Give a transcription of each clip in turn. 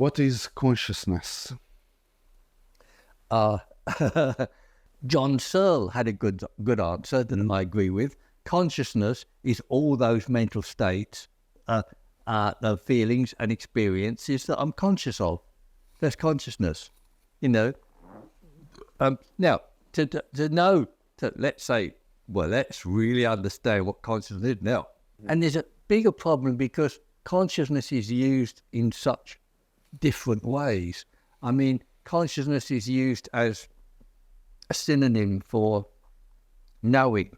What is consciousness? John Searle had a good answer that I agree with. Consciousness is all those mental states, the feelings and experiences that I'm conscious of. That's consciousness, you know. Now, to know, let's say, well, let's really understand what consciousness is now. And there's a bigger problem because consciousness is used in such different ways. I mean, consciousness is used as a synonym for knowing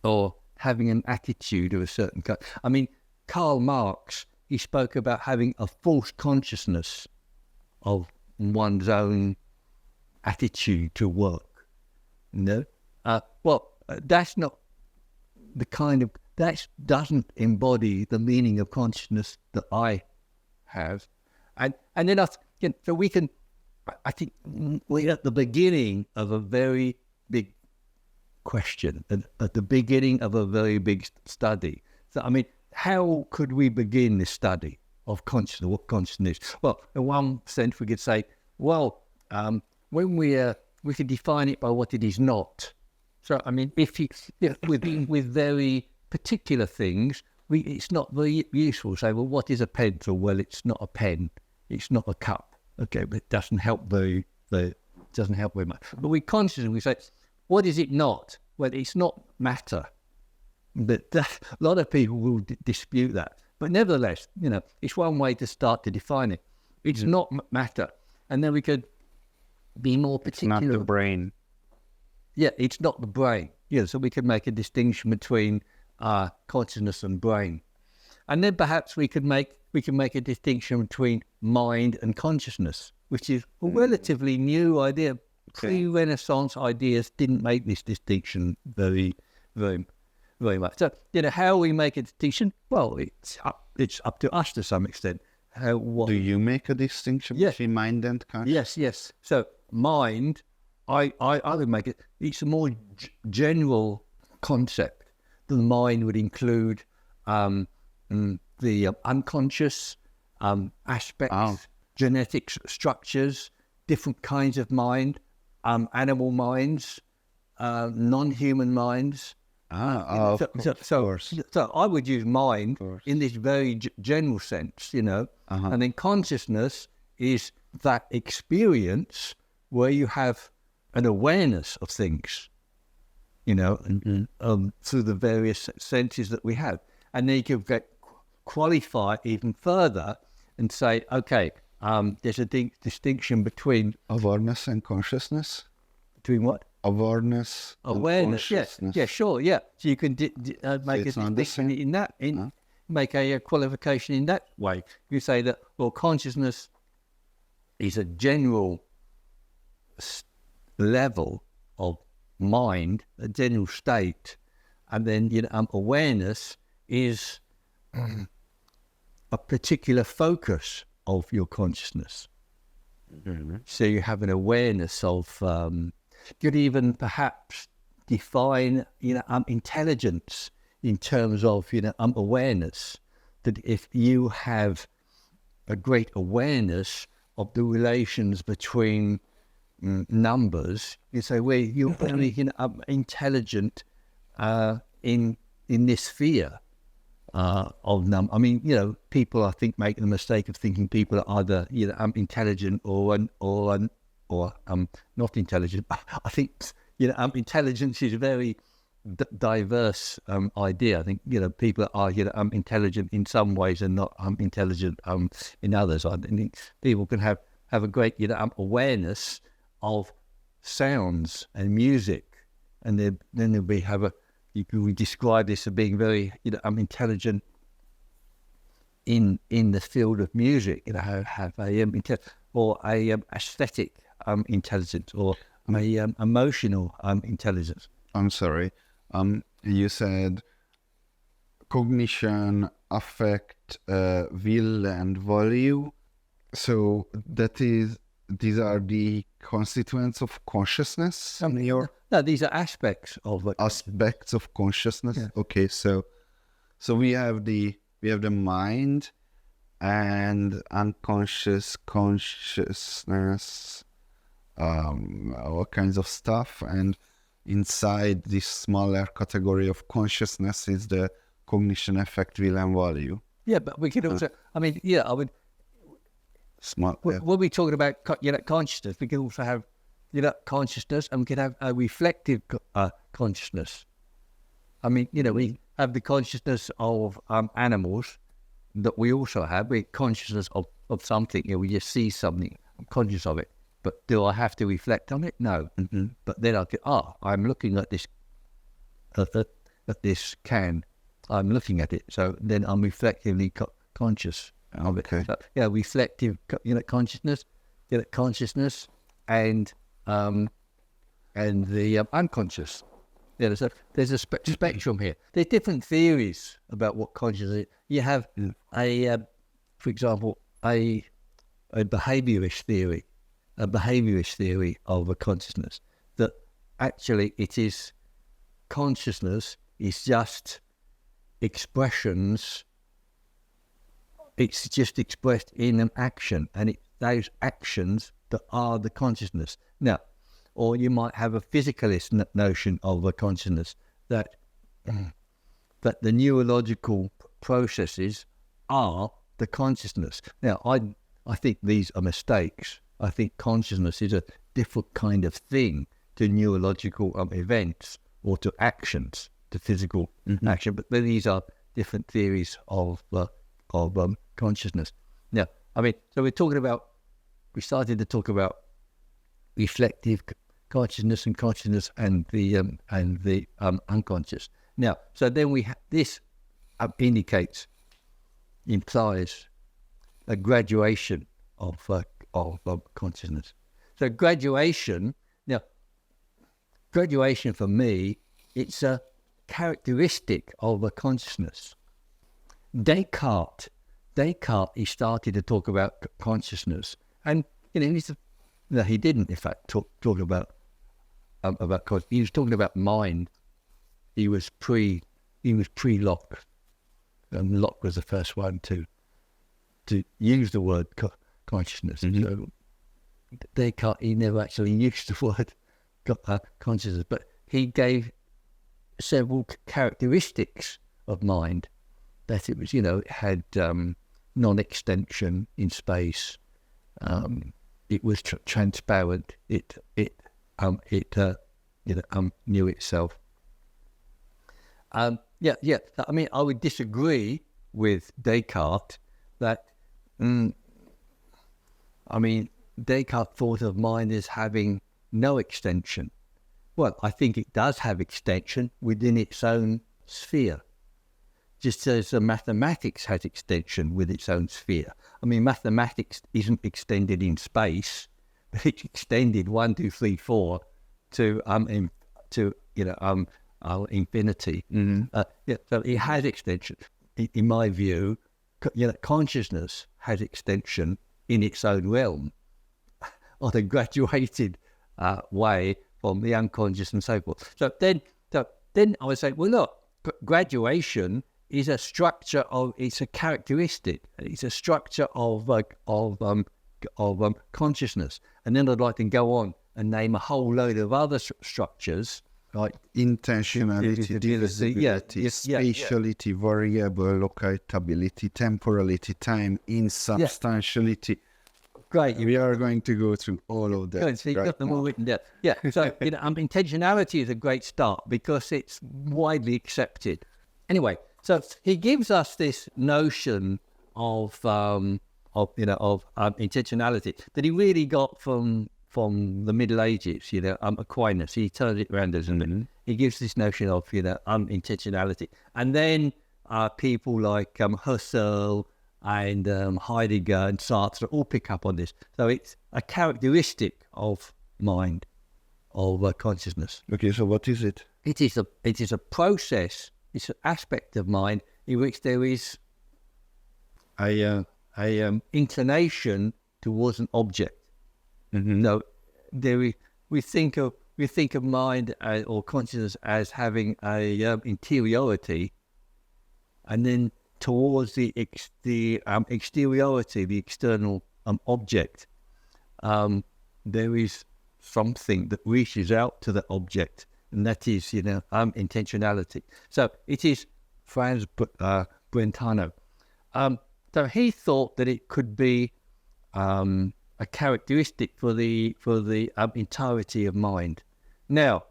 or having an attitude of a certain kind. I mean, Karl Marx, he spoke about having a false consciousness of one's own attitude to work. You know? That's not the kind of, that doesn't embody the meaning of consciousness that I have. And then so we can, I think we're at the beginning of a very big question, at the beginning of a very big study. So, I mean, how could we begin this study of consciousness, what consciousness is? Well, in one sense, we could say, well, when we could define it by what it is not. So, I mean, with very particular things, it's not very useful to say, well, what is a pencil? Well, it's not a pen. It's not a cup. Okay, but it doesn't help very much. But we consciously say, what is it not? Well, it's not matter. But a lot of people will dispute that. But nevertheless, you know, it's one way to start to define it. It's not matter. And then we could be more particular. It's not the brain. Yeah, it's not the brain. Yeah, so we can make a distinction between consciousness and brain. And then perhaps we can make a distinction between mind and consciousness, which is a relatively new idea. Okay. Pre-Renaissance ideas didn't make this distinction very much. So, you know, how we make a distinction? Well, it's up to us to some extent. Do you make a distinction between mind and consciousness? Yes. So mind, I would make it. It's a more general concept. The mind would include the unconscious aspects, genetic structures, different kinds of mind, animal minds, non-human minds. So I would use mind in this very general sense, you know, and then consciousness is that experience where you have an awareness of things, you know, and through the various senses that we have. And then you can qualify even further and say, okay, there's a distinction between awareness and consciousness. Between what? Awareness, yes, yeah, sure, yeah. So you can make a distinction in that, make a qualification in that way. You say that, well, consciousness is a general level of mind, a general state, and then, you know, awareness is a particular focus of your consciousness. So you have an awareness of. Could even perhaps define, you know, intelligence in terms of, you know, awareness. That if you have a great awareness of the relations between numbers, you say, well, you're only, you know, intelligent in this sphere of numbers. I mean, you know, people I think make the mistake of thinking people are either, you know, intelligent or not intelligent. I think, you know, intelligence is a very diverse idea. I think, you know, people are, you know, intelligent in some ways and not intelligent in others. I think people can have a great, you know, awareness of sounds and music, and then we describe this as being very, you know, intelligent in the field of music. You know, have a aesthetic intelligence or a emotional intelligence. I'm sorry. You said cognition, affect, will, and value. So these are the constituents of consciousness. No, these are aspects of it. Aspects of consciousness. Yeah. Okay, so we have the mind, and unconscious, consciousness, all kinds of stuff. And inside this smaller category of consciousness is the cognition, affect, will, and value. Yeah, but we could also, I mean, yeah, I would, Small. when we're talking about, consciousness, we could also have, consciousness, and we could have a reflective consciousness. I mean, we have the consciousness of animals that we also have. We're consciousness of something. We just see something. I'm conscious of it. But do I have to reflect on it? No. Mm-hmm. But then I'm looking at this at this can. I'm looking at it. So then I'm reflectively conscious of it. Okay. So, reflective, consciousness, consciousness, and the unconscious. There's a spectrum here. There's different theories about what consciousness is. You have for example, a behaviorist theory of a consciousness, that actually consciousness is just expressions. It's just expressed in an action, and those actions that are the consciousness. Now, or you might have a physicalist notion of a consciousness, that the neurological processes are the consciousness. Now, I think these are mistakes. I think consciousness is a different kind of thing to neurological events or to actions, to physical action. But these are different theories of consciousness. Now, I mean, so we started to talk about reflective consciousness and the unconscious. Now, so then this implies a graduation of consciousness. So graduation for me, it's a characteristic of a consciousness. Descartes, he started to talk about consciousness, and he didn't, in fact, talk about consciousness. He was talking about mind. He was pre-Locke, and Locke was the first one to use the word consciousness. So Descartes, he never actually used the word consciousness, but he gave several characteristics of mind. That it was, it had non-extension in space. It was transparent. It knew itself. I mean, I would disagree with Descartes that. Descartes thought of mind as having no extension. Well, I think it does have extension within its own sphere, just as mathematics has extension with its own sphere. I mean, mathematics isn't extended in space, but it's extended 1, 2, 3, 4 to infinity. So it has extension. In my view, consciousness has extension in its own realm, on a graduated way from the unconscious and so forth. So then I would say, well, look, graduation is a structure it's a characteristic. It's a structure of consciousness. And then I'd like to go on and name a whole load of other structures, like intentionality, divisibility, spatiality, variable locatability, temporality, time, insubstantiality. Great. We are going to go through all of that. Good. So you've got them all written down. Yeah. So intentionality is a great start because it's widely accepted. Anyway, so he gives us this notion of intentionality that he really got from the Middle Ages. Aquinas. He turned it around a bit. He gives this notion of intentionality, and then people like Husserl and Heidegger and Sartre all pick up on this. So it's a characteristic of mind, of consciousness. Okay, so what is it? It is a process. It's an aspect of mind in which there is a inclination towards an object. No, we think of mind or consciousness as having a interiority, and then towards the exteriority, the external object. There is something that reaches out to the object, and that is, intentionality. So it is Franz Brentano. So he thought that it could be a characteristic for the entirety of mind. Now,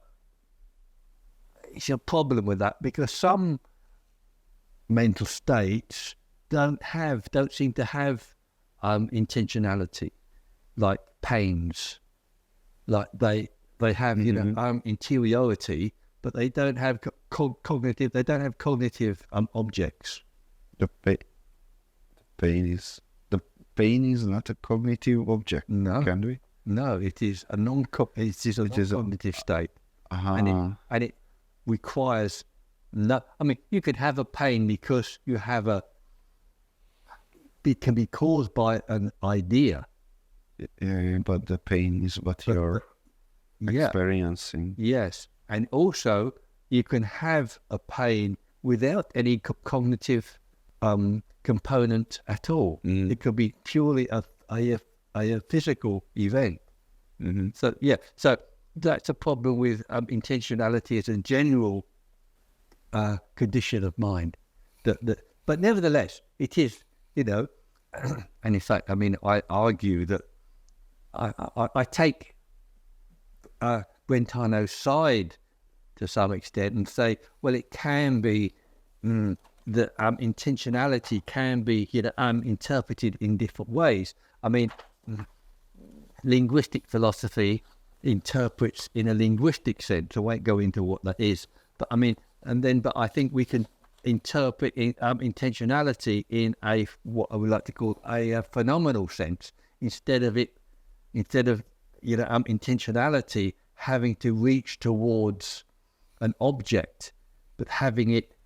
it's a problem with that because some mental states don't seem to have intentionality, like pains, like they have interiority, but they don't have cognitive. They don't have cognitive objects. The pain is not a cognitive object. No, Can we? no, it is a non-cognitive state, and it requires no. I mean, you could have a pain because you have it can be caused by an idea. Yeah, but the pain is what you're experiencing. Yes, and also you can have a pain without any cognitive component at all. It could be purely a physical event. Mm-hmm. So that's a problem with intentionality as a general condition of mind. But nevertheless, it is, and in fact, I mean, I argue that I take Brentano's side to some extent and say, well, it can be that intentionality can be interpreted in different ways. I mean, linguistic philosophy interprets in a linguistic sense. I won't go into what that is, but I mean, but I think we can interpret intentionality in what I would like to call a phenomenal sense, instead of intentionality having to reach towards an object, but having it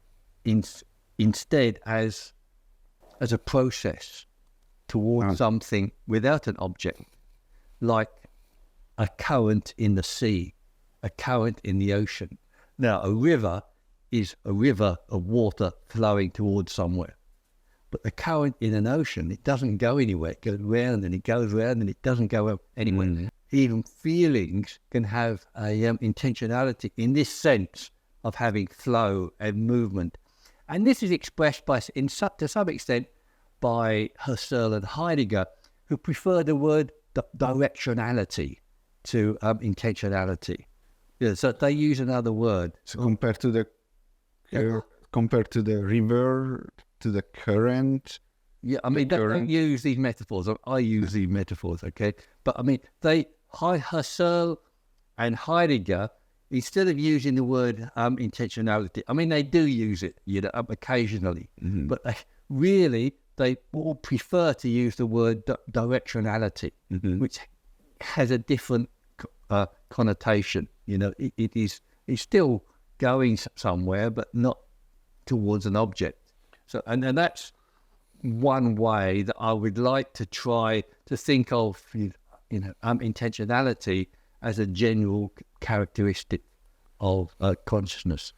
instead as a process towards something without an object, like a current in the sea, a current in the ocean. Now, a river is a river of water flowing towards somewhere. But the current in an ocean, it doesn't go anywhere. It goes round and it goes round and it doesn't go anywhere. Even feelings can have a intentionality in this sense of having flow and movement. And this is expressed to some extent by Husserl and Heidegger, who prefer the word directionality to intentionality. Yeah, so they use another word. So compared to the river, to the current. Yeah, I mean, don't use these metaphors. I use these metaphors, okay? But I mean, Husserl and Heidegger, instead of using the word intentionality, I mean, they do use it, occasionally, but they all prefer to use the word directionality, which has a different connotation. It's still going somewhere, but not towards an object. So, and that's one way that I would like to try to think of, intentionality as a general characteristic of consciousness.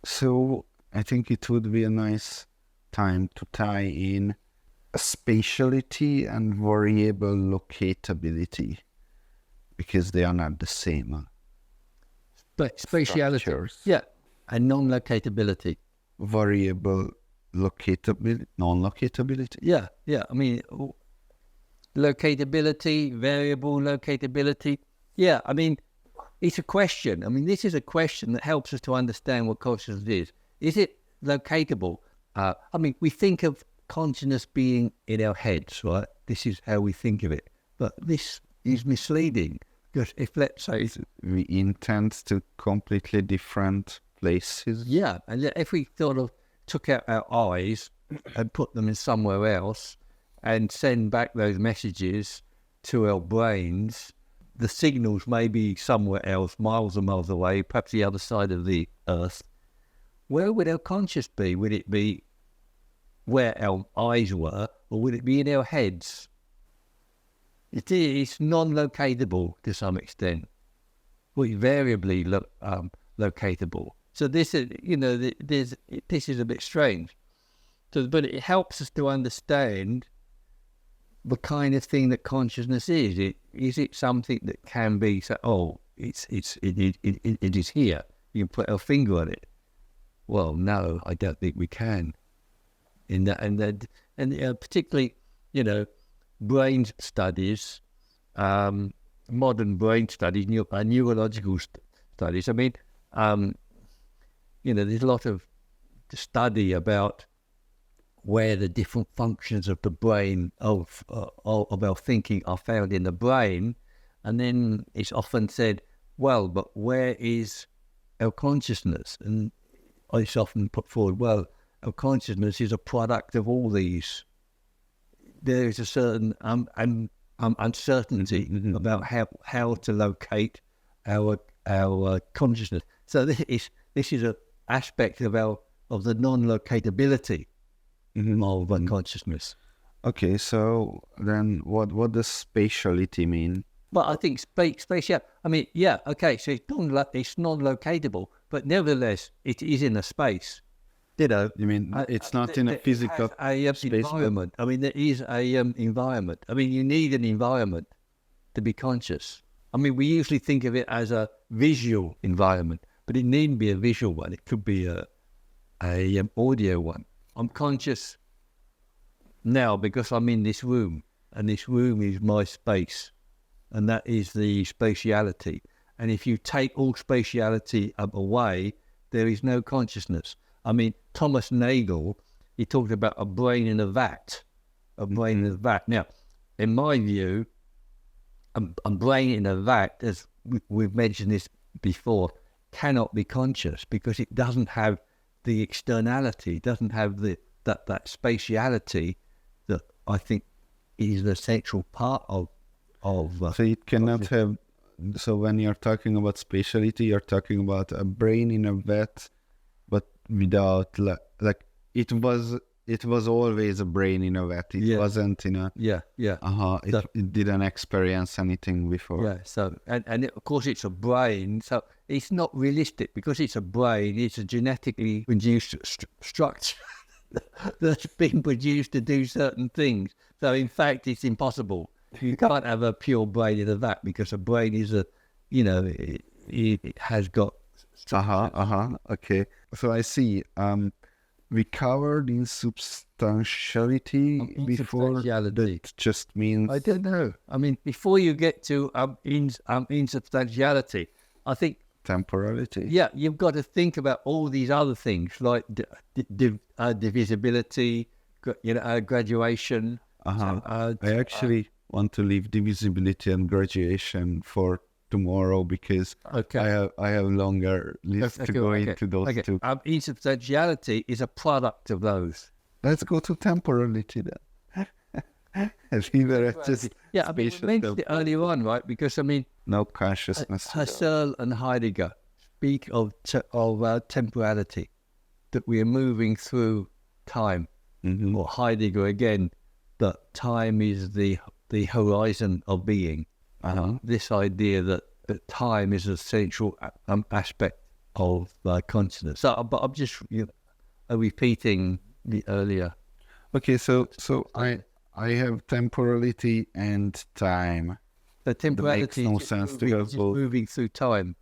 So I think it would be a nice time to tie in spatiality and variable locatability, because they are not the same. But spatiality, structures. Yeah, and non-locatability. Variable locatability, non-locatability. Yeah. I mean, locatability, variable locatability. Yeah, I mean, it's a question. I mean, this is a question that helps us to understand what consciousness is. Is it locatable? I mean, we think of consciousness being in our heads, right? This is how we think of it. But this is misleading, because if, let's say, we intend to completely different places. Yeah, and if we sort of took out our eyes and put them in somewhere else and send back those messages to our brains, the signals may be somewhere else, miles and miles away, perhaps the other side of the earth. Where would our conscious be? Would it be where our eyes were, or would it be in our heads? It's non-locatable to some extent, but variably locatable. So this is, this is a bit strange. but it helps us to understand the kind of thing that consciousness is. Is it something that can be? So, oh, it is here. You can put our finger on it. Well, no, I don't think we can. In that, and particularly, brain studies, modern brain studies, neurological studies. I mean, there's a lot of study about where the different functions of the brain of our thinking are found in the brain, and then it's often said, well, but where is our consciousness? And it's often put forward, well, our consciousness is a product of all these. There is a certain uncertainty about how to locate our consciousness. So this is an aspect of the non-locatability of consciousness. Okay, so then what does spatiality mean? Well, I think spatial. I mean, yeah, okay. So it's non-locatable, but nevertheless, it is in a space. You mean it's not in a physical space? Environment. I mean, there is a environment. I mean, you need an environment to be conscious. I mean, we usually think of it as a visual environment, but it needn't be a visual one. It could be a audio one. I'm conscious now because I'm in this room, and this room is my space, and that is the spatiality. And if you take all spatiality away, there is no consciousness. I mean, Thomas Nagel, he talked about a brain in a vat, in a vat. Now, in my view, a brain in a vat, as we've mentioned this before, cannot be conscious because it doesn't have the externality, doesn't have that spatiality that I think is the central part of. So it cannot have. So when you're talking about spatiality, you're talking about a brain in a vat, but without it was always a brain in a vat. It wasn't in a It didn't experience anything before. Yeah. So of course it's a brain. So it's not realistic because it's a brain. It's a genetically produced structure that's been produced to do certain things. So in fact, it's impossible. You can't have a pure brain in a vat because a brain is it has got. Okay. So I see. We covered insubstantiality before. That just means. I don't know. I mean, before you get to insubstantiality, I think temporality. Yeah, you've got to think about all these other things like divisibility, graduation. I actually want to leave divisibility and graduation for tomorrow because I have longer list to go into those two. Insubstantiality is a product of those. Let's go to temporality then. I think just I mean, we mentioned it earlier on, right? Because I mean, no consciousness. Husserl and Heidegger speak of temporality, that we are moving through time. Or Heidegger again, that time is the horizon of being. This idea that time is a central aspect of consciousness. So, but I'm just repeating the earlier. Okay, so I have temporality and time. The temporality makes no sense to have both. Moving through time.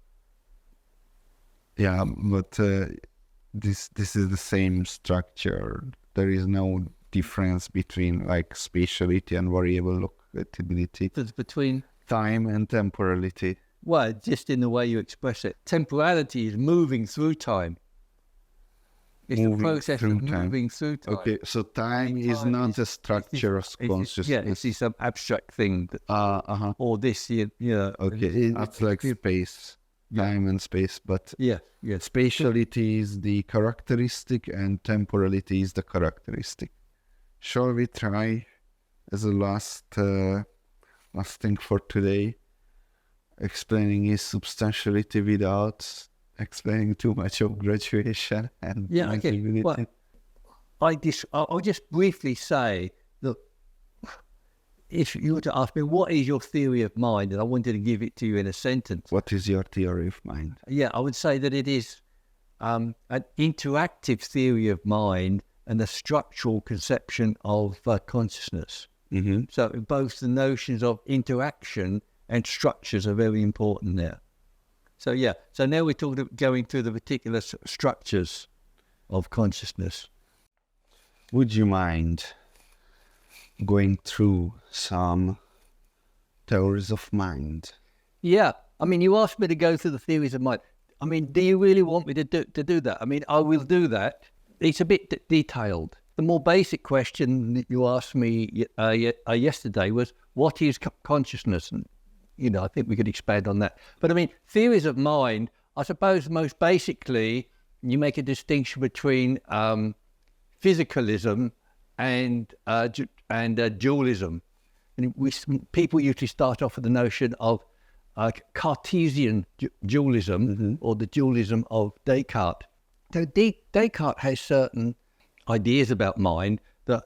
Yeah, but this is the same structure. There is no difference between like spatiality and variable locatability. It's between time and temporality. Well, just in the way you express it. Temporality is moving through time. It's the process of moving through time. Okay, so time is not a structure of consciousness. Yeah, it's some abstract thing. Or this, Okay, it's like space, time and space. But spatiality is the characteristic and temporality is the characteristic. Shall we try as a last thing for today, explaining his substantiality without explaining too much of graduation and okay. Well, I'll just briefly say that if you were to ask me what is your theory of mind, and I wanted to give it to you in a sentence. What is your theory of mind? Yeah, I would say that it is an interactive theory of mind and a structural conception of consciousness. Mm-hmm. So both the notions of interaction and structures are very important there. So yeah, so now we're going through the particular structures of consciousness. Would you mind going through some theories of mind? Yeah, I mean, you asked me to go through the theories of mind. I mean, do you really want me to do that? I mean, I will do that. It's a bit detailed. The more basic question that you asked me yesterday was, what is consciousness? And, you know, I think we could expand on that. But I mean, theories of mind, I suppose most basically, you make a distinction between physicalism and dualism. And people usually start off with the notion of Cartesian dualism, or the dualism of Descartes. So Descartes has certain ideas about mind. The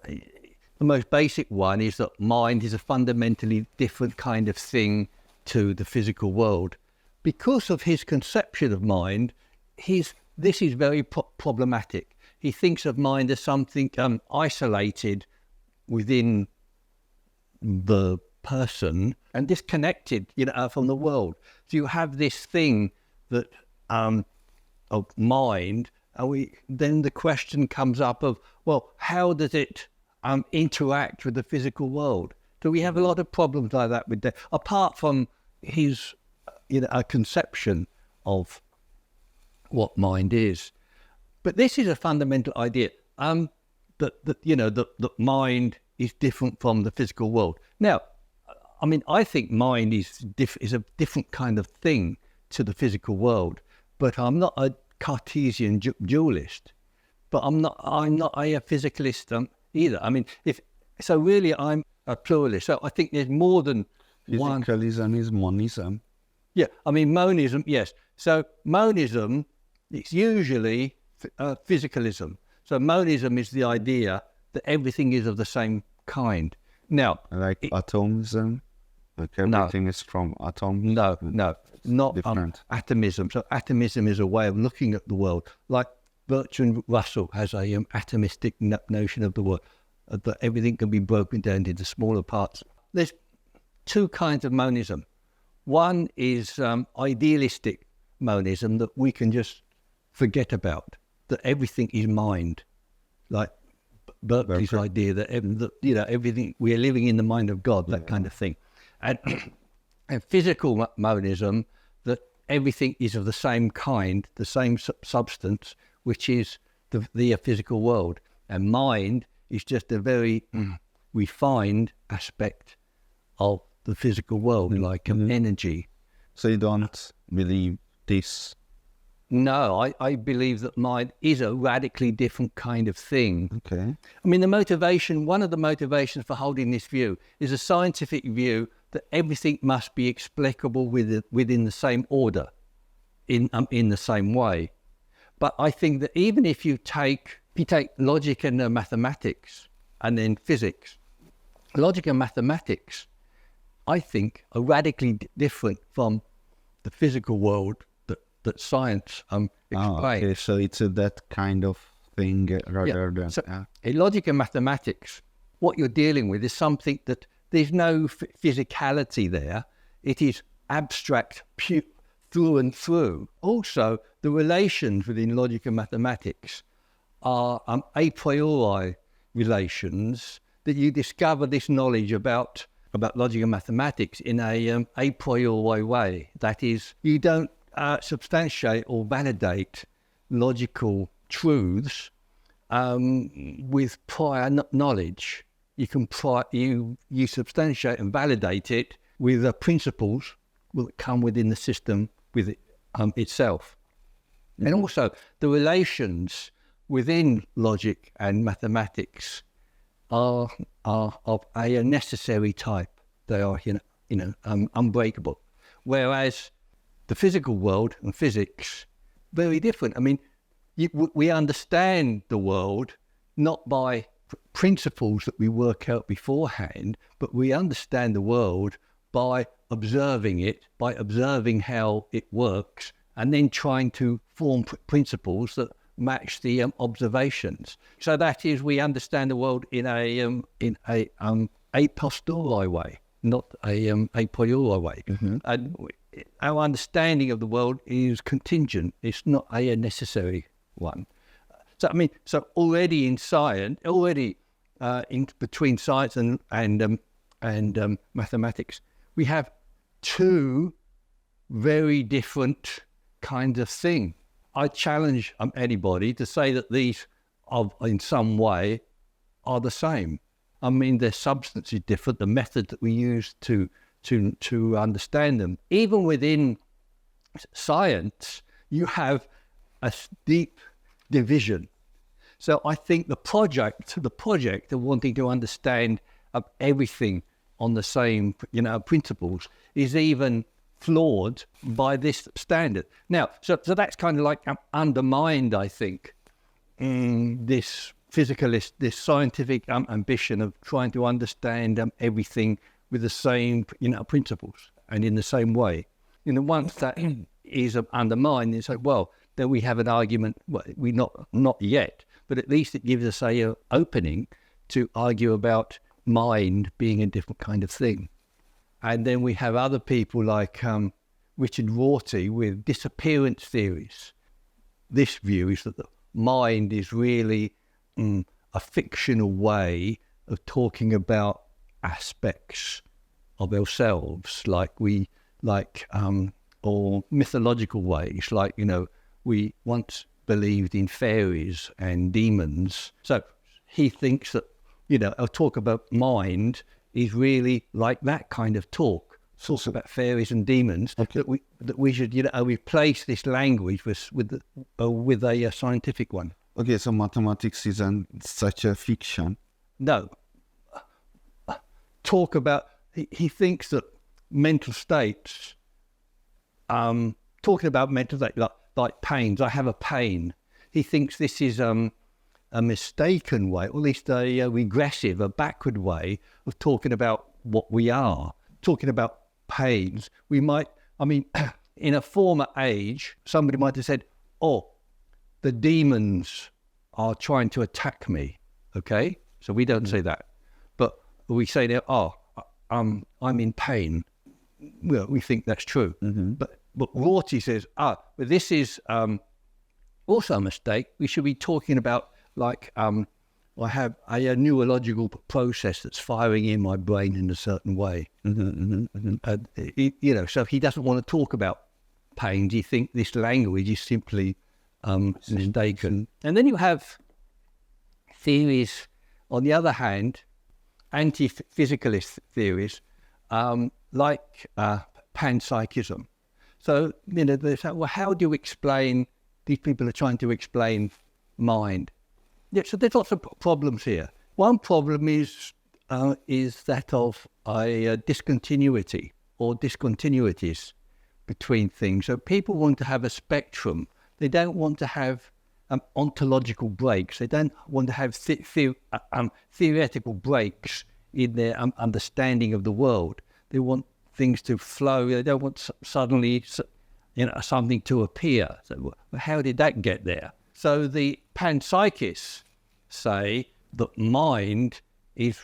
most basic one is that mind is a fundamentally different kind of thing to the physical world. Because of his conception of mind, this is very problematic. He thinks of mind as something isolated within the person and disconnected, from the world. So you have this thing that of mind, and then the question comes up of, well, how does it interact with the physical world? So we have a lot of problems like that with that, apart from his a conception of what mind is. But this is a fundamental idea, that mind is different from the physical world. Now, I mean, I think mind is a different kind of thing to the physical world, but I'm not a Cartesian dualist, but I'm not a physicalist either. I mean, really I'm a pluralist. So I think there's more than one. Physicalism is monism. Yeah, I mean, monism, yes. So monism, it's usually physicalism. So monism is the idea that everything is of the same kind. Now, like atomism, like everything is from atoms. No, not different. Atomism. So atomism is a way of looking at the world. Like Bertrand Russell has a atomistic notion of the world, that everything can be broken down into smaller parts. There's two kinds of monism. One is idealistic monism, that we can just forget about, that everything is mind, like Berkeley's idea that everything, we are living in the mind of God, that kind of thing. And physical monism, that everything is of the same kind, the same substance, which is the physical world. And mind is just a very refined aspect of the physical world, like energy. So you don't believe this? No, I believe that mind is a radically different kind of thing. Okay. I mean, one of the motivations for holding this view is a scientific view that everything must be explicable within the same order, in the same way. But I think that even if you take logic and mathematics and then physics, logic and mathematics, I think, are radically different from the physical world that science explains. Okay, so it's that kind of thing rather than... So in logic and mathematics, what you're dealing with is something that there's no physicality there. It is abstract through and through. Also, the relations within logic and mathematics are a priori relations, that you discover this knowledge about logic and mathematics in a priori way. That is, you don't substantiate or validate logical truths with prior knowledge. You substantiate and validate it with principles that come within the system with it, itself. And also the relations within logic and mathematics are of a necessary type. They are unbreakable. Whereas the physical world and physics, very different. I mean, we understand the world not by principles that we work out beforehand, but we understand the world by observing it, by observing how it works, and then trying to form principles that match the observations. So that is, we understand the world in a posteriori way, not a priori way. And our understanding of the world is contingent. It's not a necessary one. So I mean, so already in science, in between science and mathematics, we have two very different kinds of thing. I challenge anybody to say that these, in some way, are the same. I mean, their substance is different. The method that we use to understand them, even within science, you have a deep division. So I think the project of wanting to understand everything on the same, principles is even flawed by this standard. Now, so that's kind of like undermined, I think, this physicalist, this scientific ambition of trying to understand everything with the same, principles and in the same way. Once that is undermined, it's like, well, then we have an argument. Well, we not yet, but at least it gives us a opening to argue about mind being a different kind of thing. And then we have other people like Richard Rorty with disappearance theories. This view is that the mind is really a fictional way of talking about aspects of ourselves, or mythological ways, like, we once believed in fairies and demons. So he thinks that, a talk about mind is really like that kind of talk about fairies and demons. Okay. that we should, replace this language with a scientific one. Okay, so mathematics isn't such a fiction. No. Talk about, he thinks that mental states, talking about mental states like pains, I have a pain. He thinks this is a mistaken way, or at least a regressive, a backward way of talking about what we are. Talking about pains, we might, in a former age, somebody might have said, oh, the demons are trying to attack me, okay? So we don't say that. But we say now, I'm in pain. Well, we think that's true. But Rorty says, but this is also a mistake. We should be talking about, like, I have a neurological process that's firing in my brain in a certain way. So he doesn't want to talk about pains. He thinks this language is simply mistaken. And then you have theories, on the other hand, anti-physicalist theories, like panpsychism. So, they say, well, how do you explain, these people are trying to explain mind. Yeah, so there's lots of problems here. One problem is that of a discontinuity or discontinuities between things. So people want to have a spectrum. They don't want to have ontological breaks. They don't want to have theoretical breaks in their understanding of the world. They want things to flow. They don't want suddenly, something to appear. So how did that get there? So the panpsychists say that mind it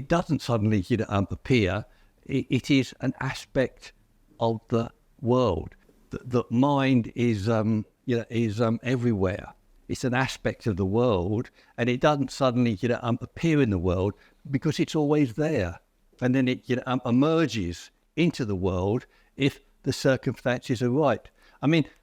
doesn't suddenly appear. It is an aspect of the world. That mind is everywhere. It's an aspect of the world, and it doesn't suddenly appear in the world because it's always there, and then it emerges into the world if the circumstances are right.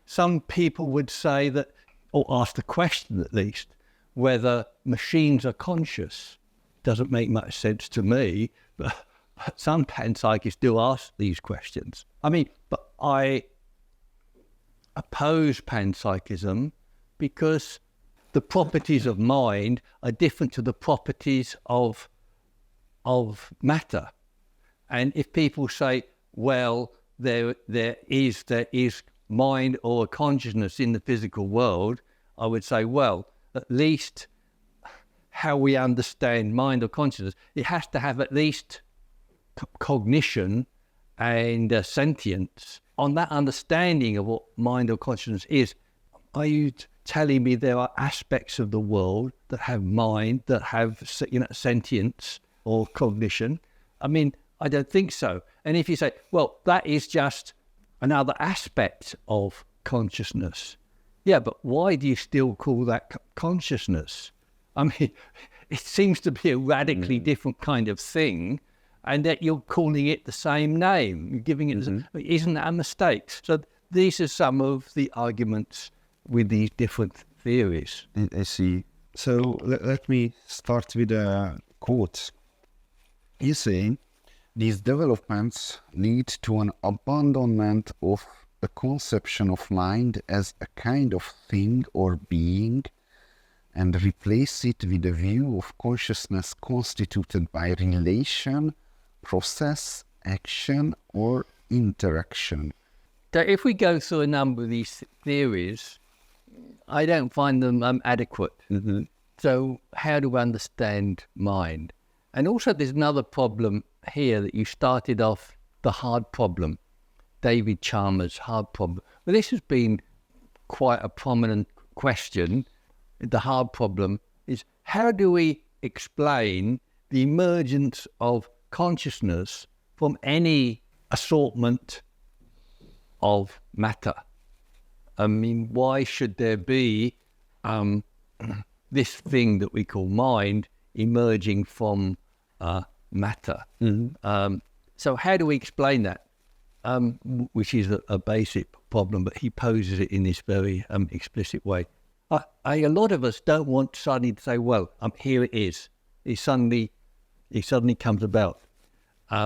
Some people would say that, or ask the question at least, whether machines are conscious. Doesn't make much sense to me, but some panpsychists do ask these questions. But I oppose panpsychism because the properties of mind are different to the properties of matter. And if people say, well, there is mind or consciousness in the physical world, I would say, well, at least how we understand mind or consciousness, it has to have at least cognition and sentience. On that understanding of what mind or consciousness is, I telling me there are aspects of the world that have mind, that have, sentience or cognition. I mean, I don't think so. And if you say, well, that is just another aspect of consciousness. Yeah, but why do you still call that consciousness? I mean, it seems to be a radically different kind of thing, and that you're calling it the same name. You're giving it, isn't that a mistake? So these are some of the arguments with these different theories. I see. So let me start with a quote. You say, these developments lead to an abandonment of the conception of mind as a kind of thing or being, and replace it with a view of consciousness constituted by relation, process, action, or interaction. So if we go through a number of these theories, I don't find them adequate. So how do we understand mind? And also there's another problem here that you started off, the hard problem, David Chalmers' hard problem. Well, this has been quite a prominent question. The hard problem is, how do we explain the emergence of consciousness from any assortment of matter? I mean, why should there be this thing that we call mind emerging from matter? So how do we explain that? Which is a basic problem, but he poses it in this very explicit way. A lot of us don't want suddenly to say, well, here it is. It suddenly comes about,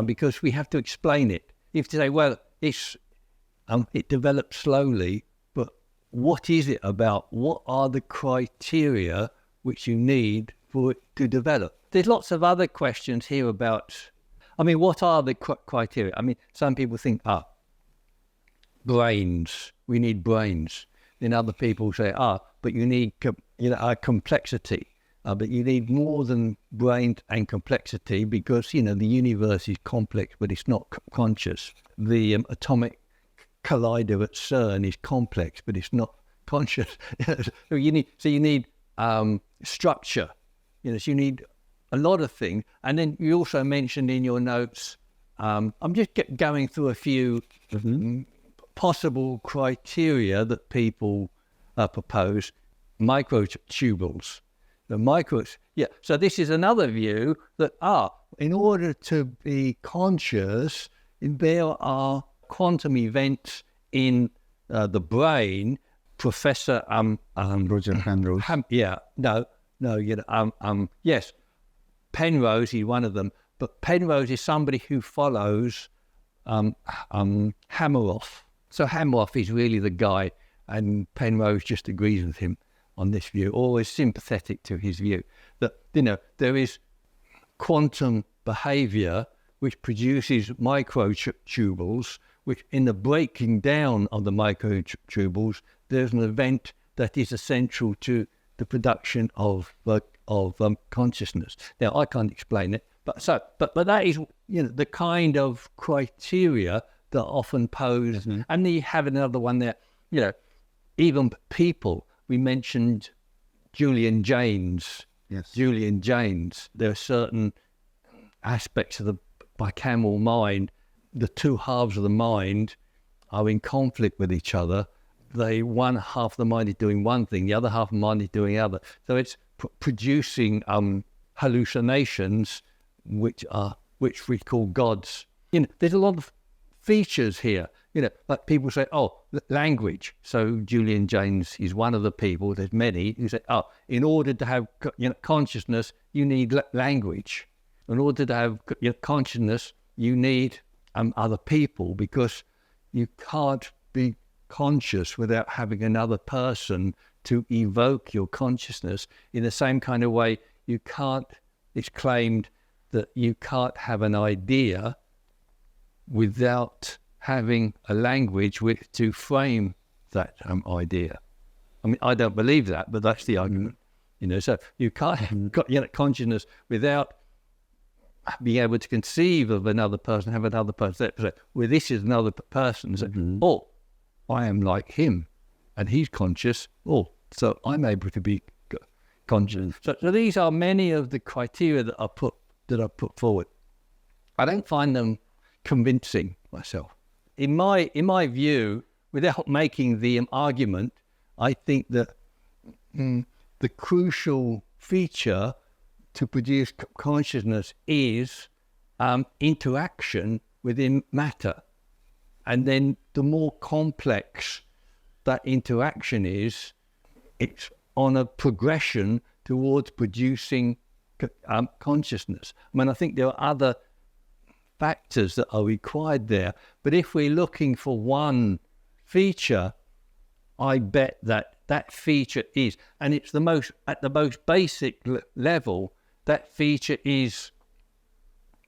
because we have to explain it. You have to say, well, it develops slowly, but what is it about? What are the criteria which you need for it to develop? There's lots of other questions here about, what are the criteria? Some people think, brains, we need brains. Then other people say, but you need complexity. But you need more than brain and complexity, because, the universe is complex, but it's not conscious. The atomic collider at CERN is complex, but it's not conscious. So you need structure. So you need a lot of things. And then you also mentioned in your notes, I'm just going through a few possible criteria that people propose. Microtubules. So this is another view that in order to be conscious, there are quantum events in the brain. Professor Roger Penrose. Yes, Penrose is one of them, but Penrose is somebody who follows Hameroff. So Hameroff is really the guy, and Penrose just agrees with him on this view, or is sympathetic to his view, that there is quantum behavior which produces microtubules, which in the breaking down of the microtubules, there's an event that is essential to the production of consciousness. Now, I can't explain it, but that is the kind of criteria that are often posed. And then you have another one there. Even people. We mentioned Julian Jaynes. Yes. Julian Jaynes. There are certain aspects of the bicameral mind. The two halves of the mind are in conflict with each other. One half of the mind is doing one thing, the other half of the mind is doing the other. So it's producing hallucinations, which we call gods. There's a lot of features here. Like people say, language. So Julian Jaynes is one of the people, there's many, who say, in order to have consciousness, you need language. In order to have consciousness, you need other people, because you can't be conscious without having another person to evoke your consciousness. In the same kind of way, it's claimed that you can't have an idea without having a language to frame that idea. I don't believe that, but that's the argument. So you can't have consciousness without being able to conceive of another person, have another person say, well, this is another person. Say, I am like him, and he's conscious. So I'm able to be conscious. So these are many of the criteria that I put forward. I don't find them convincing myself. In my view, without making the argument, I think that the crucial feature to produce consciousness is interaction within matter. And then the more complex that interaction is, it's on a progression towards producing consciousness. I mean, I think there are other factors that are required there. But if we're looking for one feature, I bet that feature is, and it's at the most basic level, that feature is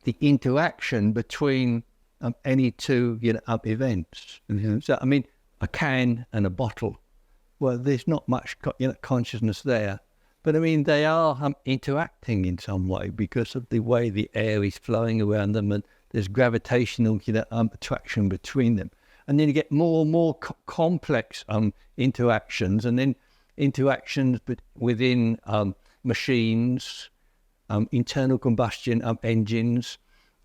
the interaction between any two events. Mm-hmm. So, I mean, a can and a bottle, well, there's not much consciousness there. But, I mean, they are interacting in some way because of the way the air is flowing around them, and there's gravitational attraction between them. And then you get more and more complex interactions, and then interactions within machines, internal combustion engines,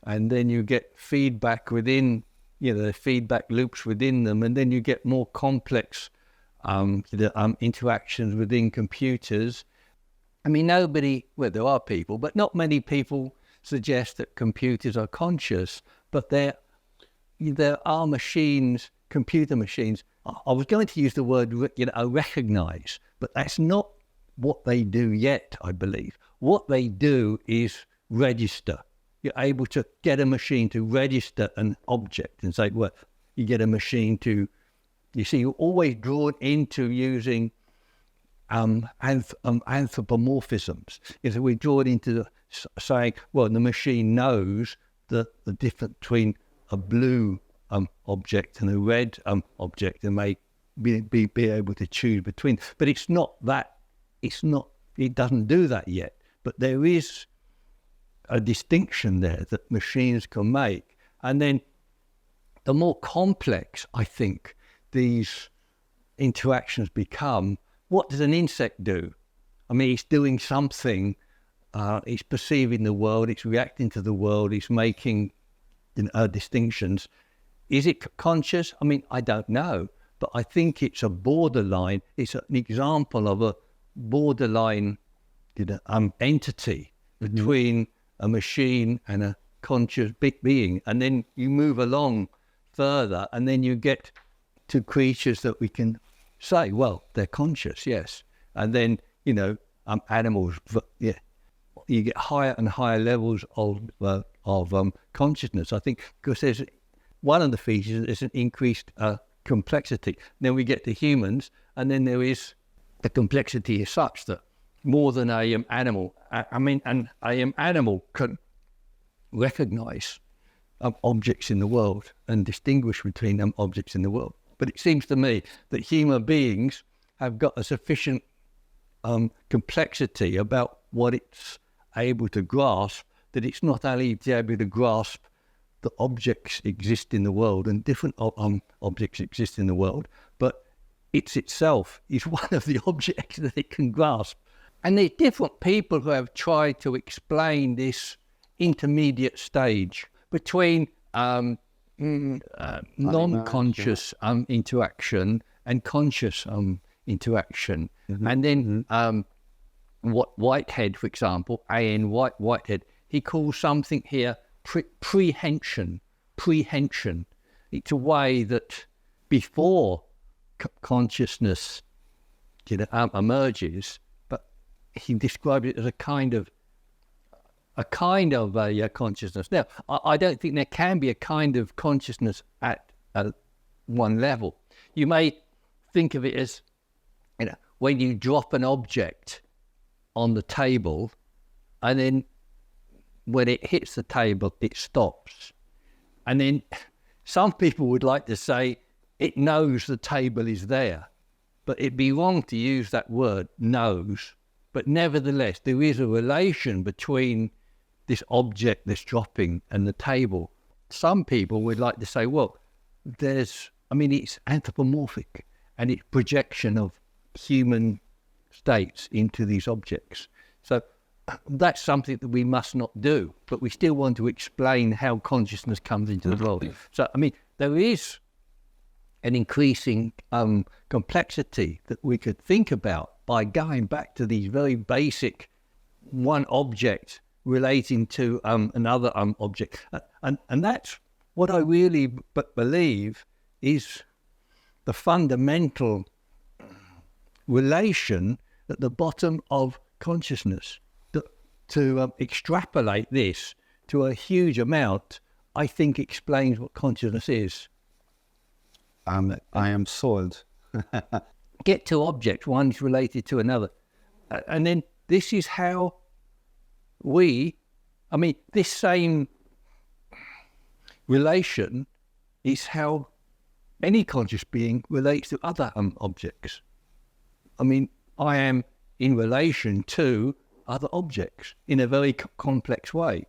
and then you get feedback within, the feedback loops within them, and then you get more complex interactions within computers. I mean, there are people, but not many people suggest that computers are conscious, but there are machines, computer machines. I was going to use the word, recognize, but that's not what they do yet, I believe. What they do is register. You're able to get a machine to register an object and say, well, you get a machine to, you see, you're always drawn into using anthropomorphisms. So we're drawn into saying, well, the machine knows the difference between a blue object and a red object, and may be able to choose between. But it doesn't do that yet. But there is a distinction there that machines can make. And then the more complex, I think, these interactions become, what does an insect do? I mean, it's doing something, it's perceiving the world, it's reacting to the world, it's making distinctions. Is it conscious? I mean, I don't know, but I think it's a borderline, it's an example of a borderline entity between a machine and a conscious being. And then you move along further, and then you get to creatures that we can say, well, they're conscious, yes. And then, animals, yeah, you get higher and higher levels of consciousness. I think because there's one of the features is an increased complexity. Then we get to humans, and then there is the complexity is such that more than a animal. An animal can recognize objects in the world and distinguish between objects in the world. But it seems to me that human beings have got a sufficient complexity about what it's able to grasp, that it's not only able to grasp that objects exist in the world and different objects exist in the world, but it's itself is one of the objects that it can grasp. And there's different people who have tried to explain this intermediate stage between non-conscious interaction and conscious interaction. Mm-hmm. And then what Whitehead, for example, A.N. Whitehead, he calls something here prehension. It's a way that before consciousness emerges, but he described it as a kind of consciousness. Now, I don't think there can be a kind of consciousness at one level. You may think of it as, when you drop an object on the table, and then when it hits the table, it stops. And then some people would like to say it knows the table is there, but it'd be wrong to use that word, knows. But nevertheless, there is a relation between this object that's dropping and the table. Some people would like to say, well, it's anthropomorphic, and it's projection of human states into these objects. So that's something that we must not do, but we still want to explain how consciousness comes into the world. So, I mean, there is an increasing complexity that we could think about by going back to these very basic one object relating to another object. And that's what I really believe is the fundamental relation at the bottom of consciousness. To extrapolate this to a huge amount, I think explains what consciousness is. I am sold. Get two objects, one is related to another. And then this is how this same relation is how any conscious being relates to other objects. I mean, I am in relation to other objects in a very complex way,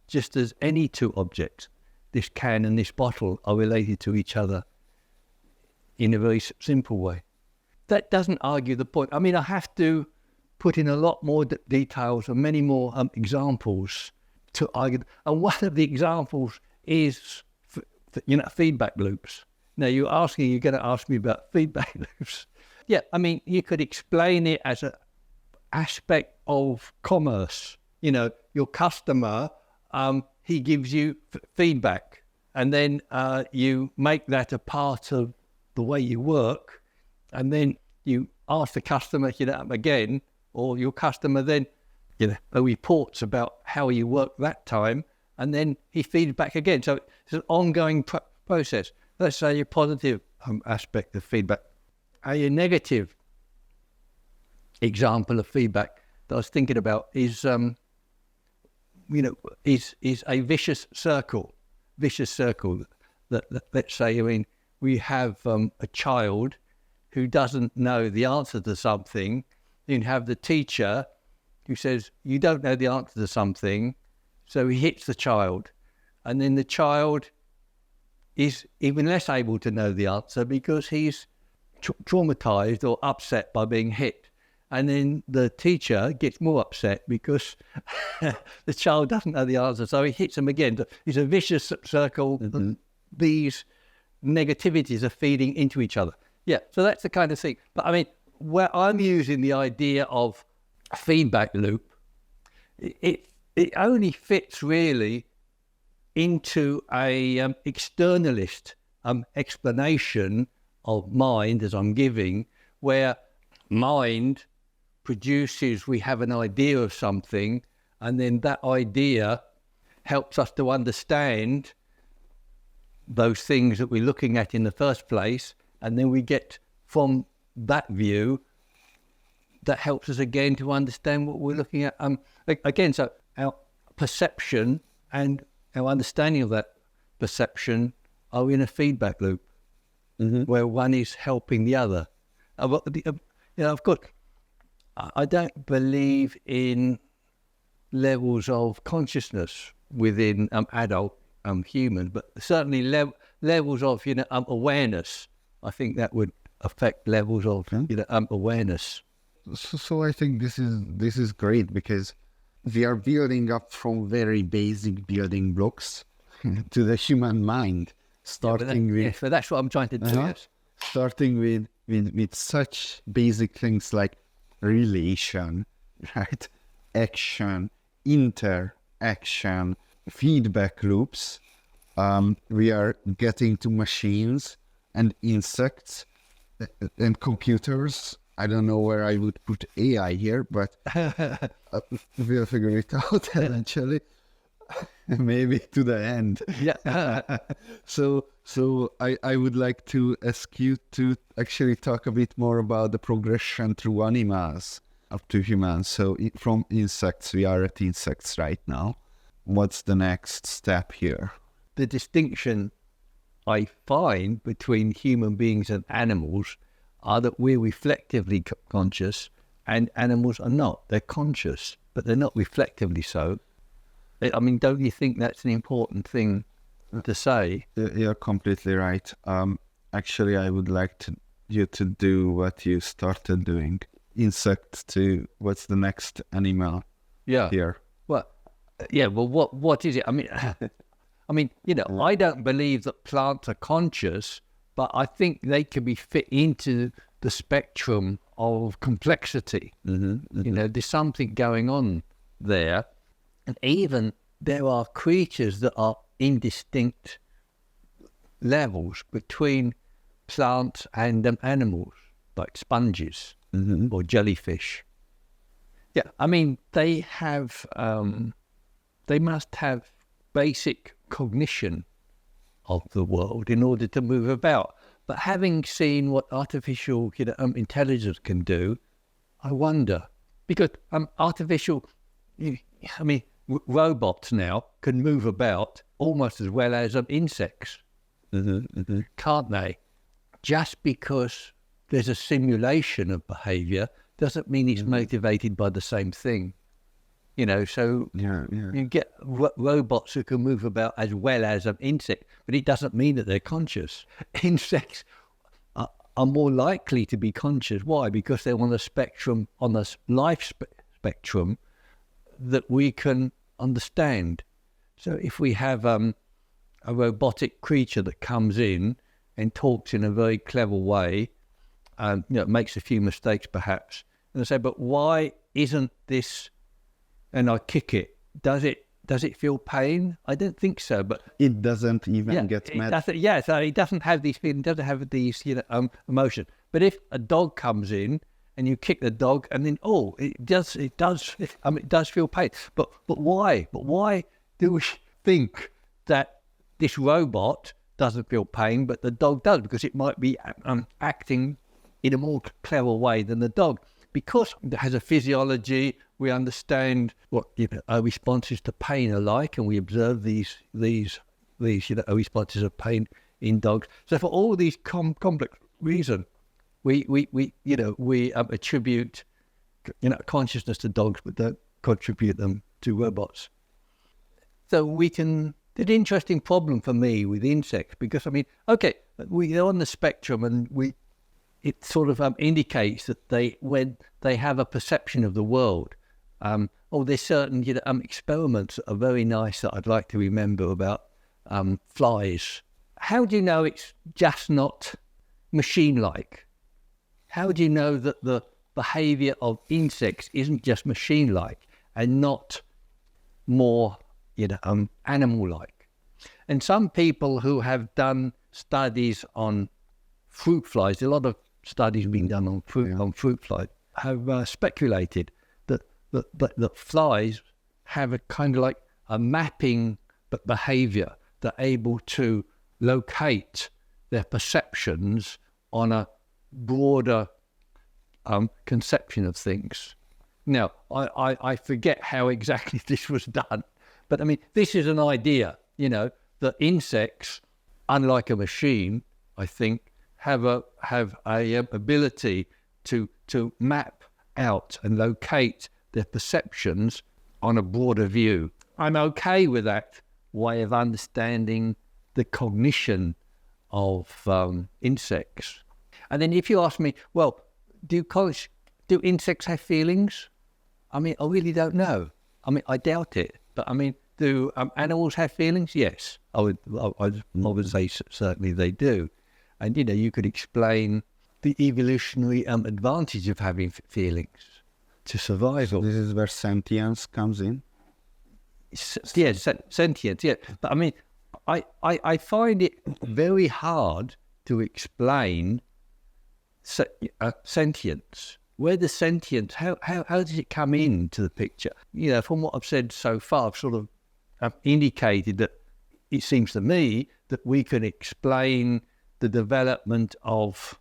just as any two objects, this can and this bottle, are related to each other in a very simple way. That doesn't argue the point. I mean, I have to put in a lot more details and many more examples to argue. And one of the examples is, feedback loops. Now, you're going to ask me about feedback loops. Yeah, I mean, you could explain it as an aspect of commerce. Your customer, he gives you feedback, and then you make that a part of the way you work, and then you ask the customer again, or your customer then reports about how you worked that time, and then he feeds back again. So it's an ongoing process. Let's say a positive aspect of feedback. A negative example of feedback that I was thinking about is a vicious circle. That let's say, we have a child who doesn't know the answer to something. You have the teacher who says, you don't know the answer to something, so he hits the child. And then the child is even less able to know the answer because he's traumatized or upset by being hit. And then the teacher gets more upset because the child doesn't know the answer, so he hits him again. It's a vicious circle. Mm-hmm. These negativities are feeding into each other. Yeah, so that's the kind of thing. But I mean, where I'm using the idea of a feedback loop, it only fits really into a externalist explanation of mind as I'm giving, where mind produces, we have an idea of something, and then that idea helps us to understand those things that we're looking at in the first place, and then we get from that view that helps us again to understand what we're looking at. Again, so our perception and our understanding of that perception are in a feedback loop, mm-hmm. where one is helping the other. Of course, I don't believe in levels of consciousness within adult human, but certainly levels of awareness. I think that would affect levels of awareness. So I think this is great, because we are building up from very basic building blocks to the human mind, starting with. So that's what I'm trying to do. Yes. Starting with such basic things like relation, right? Action, interaction, feedback loops. We are getting to machines and insects and computers. I don't know where I would put AI here, but we'll figure it out eventually. Maybe to the end. Yeah. So I would like to ask you to actually talk a bit more about the progression through animals up to humans. So from insects, we are at insects right now. What's the next step here? The distinction I find between human beings and animals are that we're reflectively conscious and animals are not. They're conscious, but they're not reflectively so. I mean, don't you think that's an important thing to say? You're completely right. Actually, I would like you to do what you started doing. insect to what's the next animal Yeah. here. Well, yeah. Well, what is it? I mean, I don't believe that plants are conscious, but I think they can be fit into the spectrum of complexity. There's something going on there, and even there are creatures that are indistinct levels between plants and animals, like sponges or jellyfish. Yeah, I mean, they must have basic cognition of the world in order to move about. But having seen what artificial intelligence can do, I wonder, because robots now can move about almost as well as insects, can't they? Just because there's a simulation of behaviour doesn't mean it's motivated by the same thing. So you get robots who can move about as well as an insect, but it doesn't mean that they're conscious. Insects are more likely to be conscious. Why? Because they're on the spectrum, on the life spectrum that we can understand. So if we have a robotic creature that comes in and talks in a very clever way, makes a few mistakes perhaps, and I say, but why isn't this? And I kick it. Does it feel pain? I don't think so. But it doesn't even get mad. So it doesn't have these feelings. Doesn't have these emotion. But if a dog comes in and you kick the dog, and then it does feel pain. But why? But why do we think that this robot doesn't feel pain, but the dog does? Because it might be acting in a more clever way than the dog. Because it has a physiology, we understand what our responses to pain are like, and we observe these responses of pain in dogs. So for all these complex reasons, we attribute consciousness to dogs, but don't contribute them to robots. So the interesting problem for me with insects, because they're on the spectrum, and it sort of indicates that when they have a perception of the world. There's certain experiments that are very nice that I'd like to remember about flies. How do you know it's just not machine-like? How do you know that the behaviour of insects isn't just machine-like and not more animal-like? And some people who have done studies on fruit flies, a lot of studies being done on fruit flies, have speculated that flies have a kind of like a mapping behaviour. They're able to locate their perceptions on a broader conception of things. Now, I forget how exactly this was done, but this is an idea, that insects, unlike a machine, I think, have a ability to map out and locate their perceptions on a broader view. I'm okay with that way of understanding the cognition of insects. And then if you ask me, well, do insects have feelings? I really don't know. I doubt it. But do animals have feelings? Yes, I would say certainly they do. And you could explain the evolutionary advantage of having feelings to survival. This is where sentience comes in. Yeah, sentience. Yeah, but I find it very hard to explain sentience. Where the sentience, how does it come into the picture? From what I've said so far, I've sort of indicated that it seems to me that we can explain the development of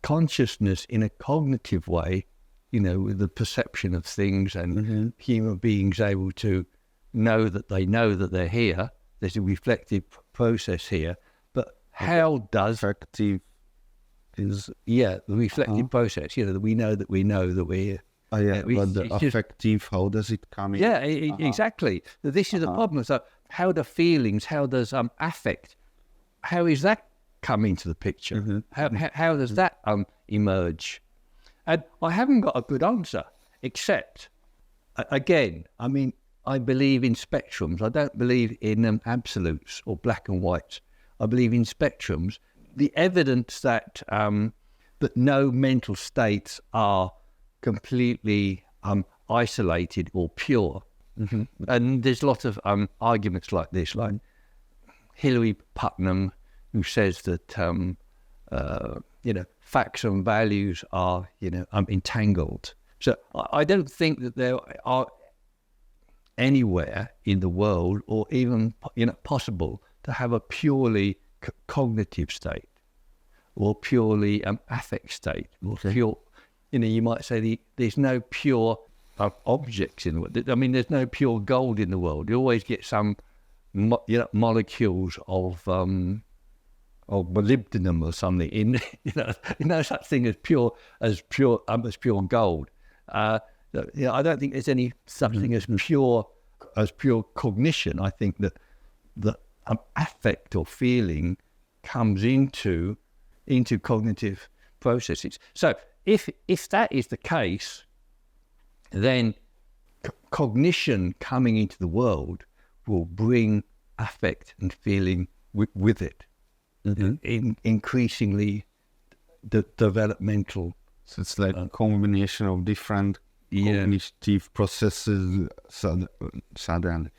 consciousness in a cognitive way, with the perception of things and human beings able to know that they're here. There's a reflective process here. But how does... Affective is... Yeah, the reflective process, that we know that we're here. Oh, yeah, but the affective, how does it come in? Yeah, exactly. This is the problem. So how does affect, how is that come into the picture? How does that emerge? And I haven't got a good answer, except, again, I mean, I believe in spectrums. I don't believe in absolutes or black and whites. I believe in spectrums. The evidence that that no mental states are completely isolated or pure. Mm-hmm. And there's lots of arguments like this, like Hilary Putnam, who says that facts and values are entangled. So I don't think that there are anywhere in the world, or even possible, to have a purely cognitive state, or purely affect state, or pure. You might say there's no pure objects in the world. I mean, there's no pure gold in the world. You always get some molecules of molybdenum or something in. No such thing as pure gold. I don't think there's any such thing as pure cognition. I think that affect or feeling comes into cognitive processes. So if that is the case, then cognition coming into the world will bring affect and feeling with it. Mm-hmm. In increasingly developmental. So it's like a combination of different cognitive processes suddenly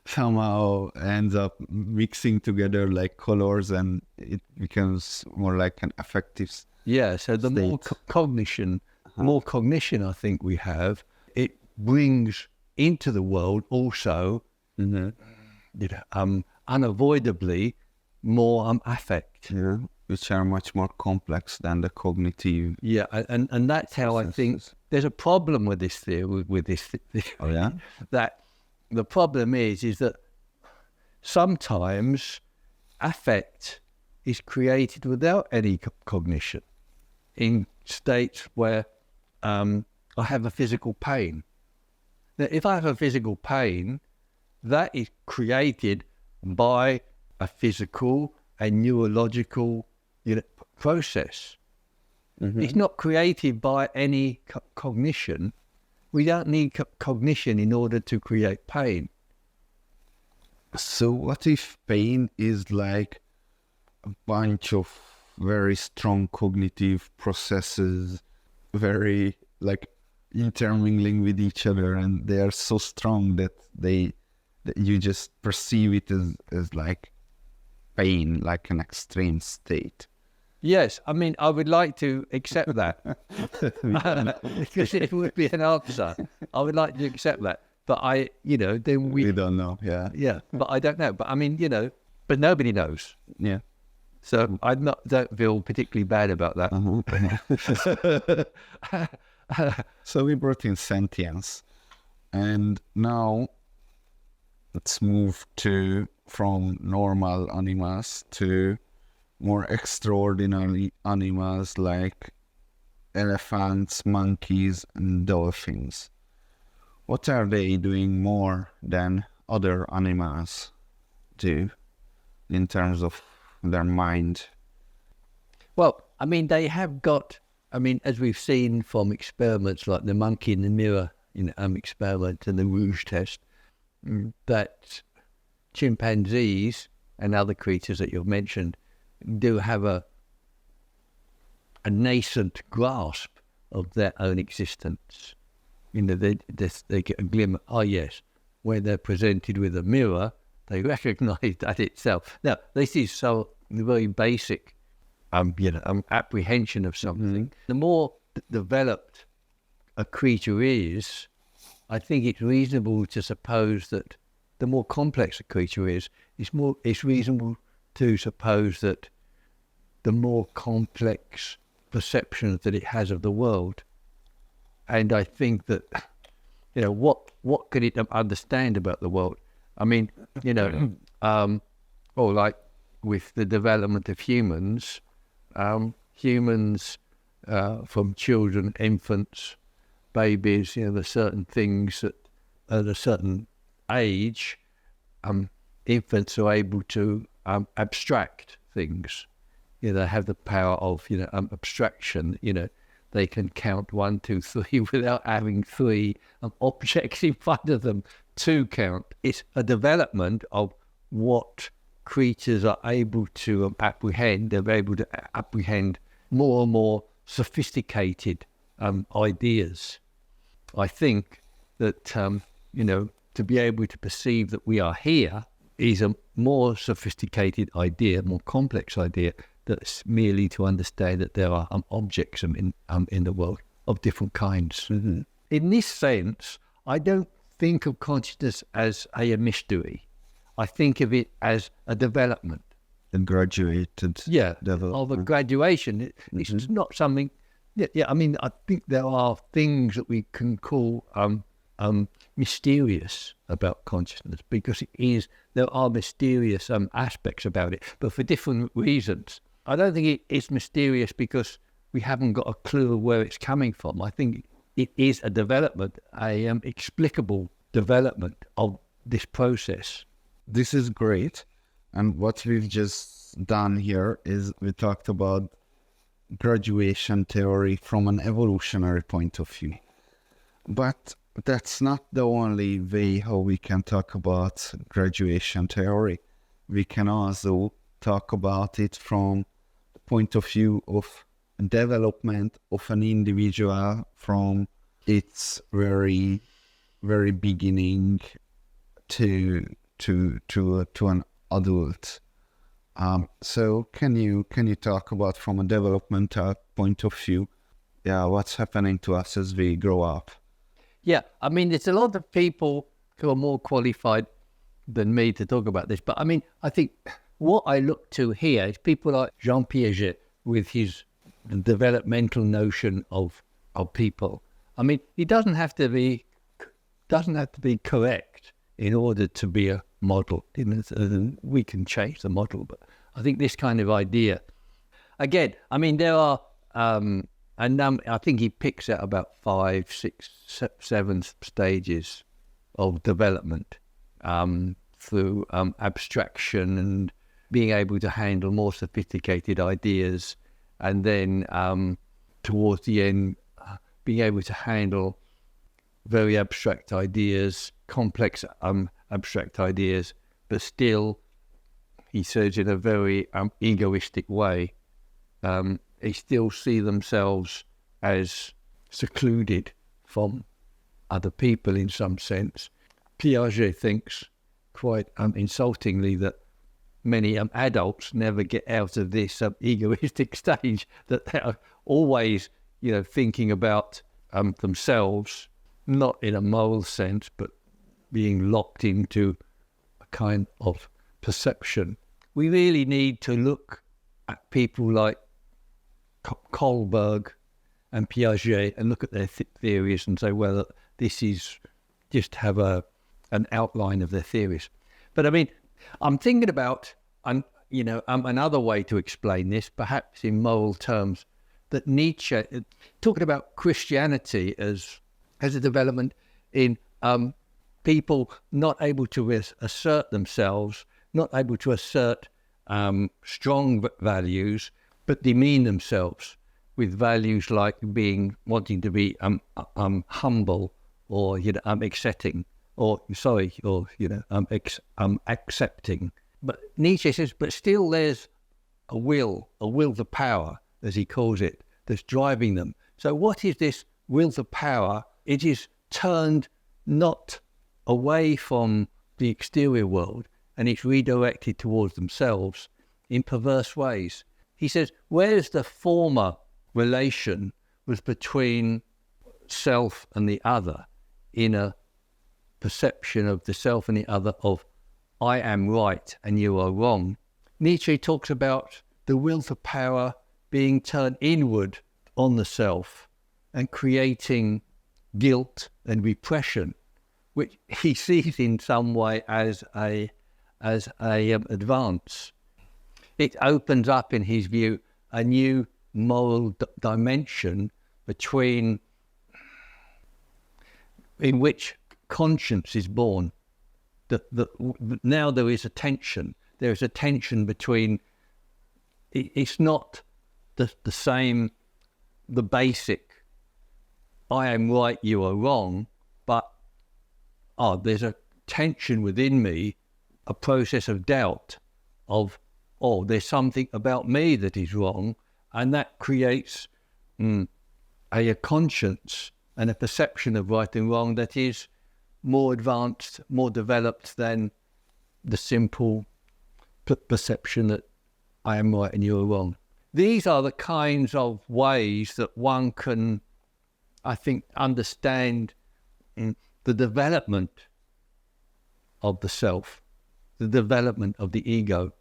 somehow ends up mixing together like colors, and it becomes more like an affective so the state. More cognition I think we have, it brings into the world also unavoidably more affect, which are much more complex than the cognitive. And that's how processes. I think there's a problem with this theory. Oh yeah. That the problem is that sometimes affect is created without any cognition, in states where I have a physical pain. Now, if I have a physical pain, that is created by a physical and neurological process. Mm-hmm. It's not created by any cognition. We don't need cognition in order to create pain. So what if pain is like a bunch of very strong cognitive processes, very like intermingling with each other, and they are so strong that you just perceive it as like pain, like an extreme state? Yes, I mean, I would like to accept that because it would be an answer. I would like to accept that, but then we don't know. Yeah, but I don't know. But I mean, but nobody knows. Yeah. So I don't feel particularly bad about that. So we brought in sentience, and now let's move from normal animals to more extraordinary animals like elephants, monkeys, and dolphins. What are they doing more than other animals do in terms of their mind? Well, I mean, they have got, as we've seen from experiments like the monkey in the mirror experiment and the rouge test, that chimpanzees and other creatures that you've mentioned do have a nascent grasp of their own existence. They get a glimmer. Oh yes, when they're presented with a mirror, they recognise that itself. Now, this is so very basic, apprehension of something. Mm-hmm. The more developed a creature is, I think it's reasonable to suppose that the more complex a creature is, it's reasonable to suppose that the more complex perceptions that it has of the world. And I think that, what could it understand about the world? I mean, or like with the development of humans, from children, infants, babies, there's certain things that at a certain age, infants are able to abstract things. They have the power of, abstraction. they can count 1, 2, 3 without having three objects in front of them to count. It's a development of what creatures are able to apprehend. They're able to apprehend more and more sophisticated ideas. I think that, to be able to perceive that we are here is a more sophisticated idea, more complex idea, that's merely to understand that there are objects in the world of different kinds. Mm-hmm. In this sense, I don't think of consciousness as a mystery. I think of it as a development. A graduated development. Of a graduation. It's not something... I mean, I think there are things that we can call mysterious about consciousness, because there are mysterious aspects about it, but for different reasons. I don't think it is mysterious because we haven't got a clue of where it's coming from. I think it is a development, explicable development of this process. This is great. And what we've just done here is we talked about graduation theory from an evolutionary point of view. But that's not the only way how we can talk about graduation theory. We can also talk about it from the point of view of development of an individual from its very, very beginning to an adult. So can you talk about, from a developmental point of view, what's happening to us as we grow up? Yeah, I mean, there's a lot of people who are more qualified than me to talk about this, but I mean, I think what I look to here is people like Jean Piaget with his developmental notion of people. I mean, he doesn't have to be correct in order to be a model. We can change the model, but I think this kind of idea, again, I mean, there are I think he picks out about 5, 6, 7 stages of development through abstraction and being able to handle more sophisticated ideas, and then towards the end, being able to handle very abstract ideas, complex abstract ideas, but still, he says, in a very egoistic way. They still see themselves as secluded from other people in some sense. Piaget thinks quite insultingly that many adults never get out of this egoistic stage, that they are always, thinking about themselves, not in a moral sense, but being locked into a kind of perception. We really need to look at people like Kohlberg and Piaget and look at their theories and say, well, this is just have an outline of their theories. But I mean, I'm thinking about, another way to explain this, perhaps in moral terms, that Nietzsche, talking about Christianity as a development in people not able to assert themselves, not able to assert strong values, but demean themselves with values like wanting to be humble, or accepting, accepting. But Nietzsche says, but still there's a will to power, as he calls it, that's driving them. So what is this will to power? It is turned not away from the exterior world, and it's redirected towards themselves in perverse ways. He says, whereas the former relation was between self and the other, in a perception of the self and the other of I am right and you are wrong, Nietzsche talks about the will to power being turned inward on the self and creating guilt and repression, which he sees in some way as a advance. It opens up, in his view, a new moral dimension in which conscience is born. Now there is a tension. There is a tension between. It's not the same the basic, I am right, you are wrong, but there's a tension within me, a process of doubt of, there's something about me that is wrong, and that creates a conscience and a perception of right and wrong that is more advanced, more developed than the simple perception that I am right and you are wrong. These are the kinds of ways that one can, I think, understand the development of the self, the development of the ego.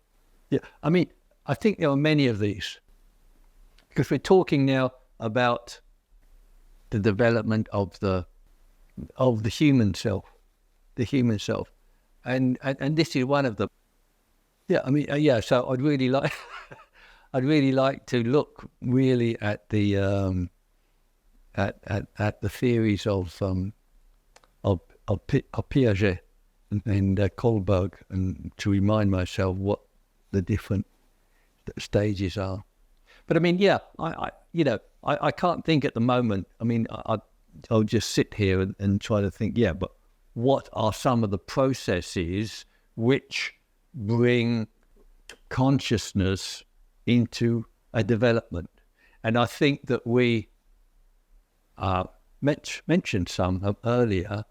Yeah, I mean, I think there are many of these, because we're talking now about the development of the human self, and this is one of them. Yeah, I mean, So I'd really like, to look really at the theories of Piaget and Kohlberg, and to remind myself what the different stages are. But I mean, I can't think at the moment. I mean, I'll just sit here and try to think, but what are some of the processes which bring consciousness into a development? And I think that we mentioned some earlier,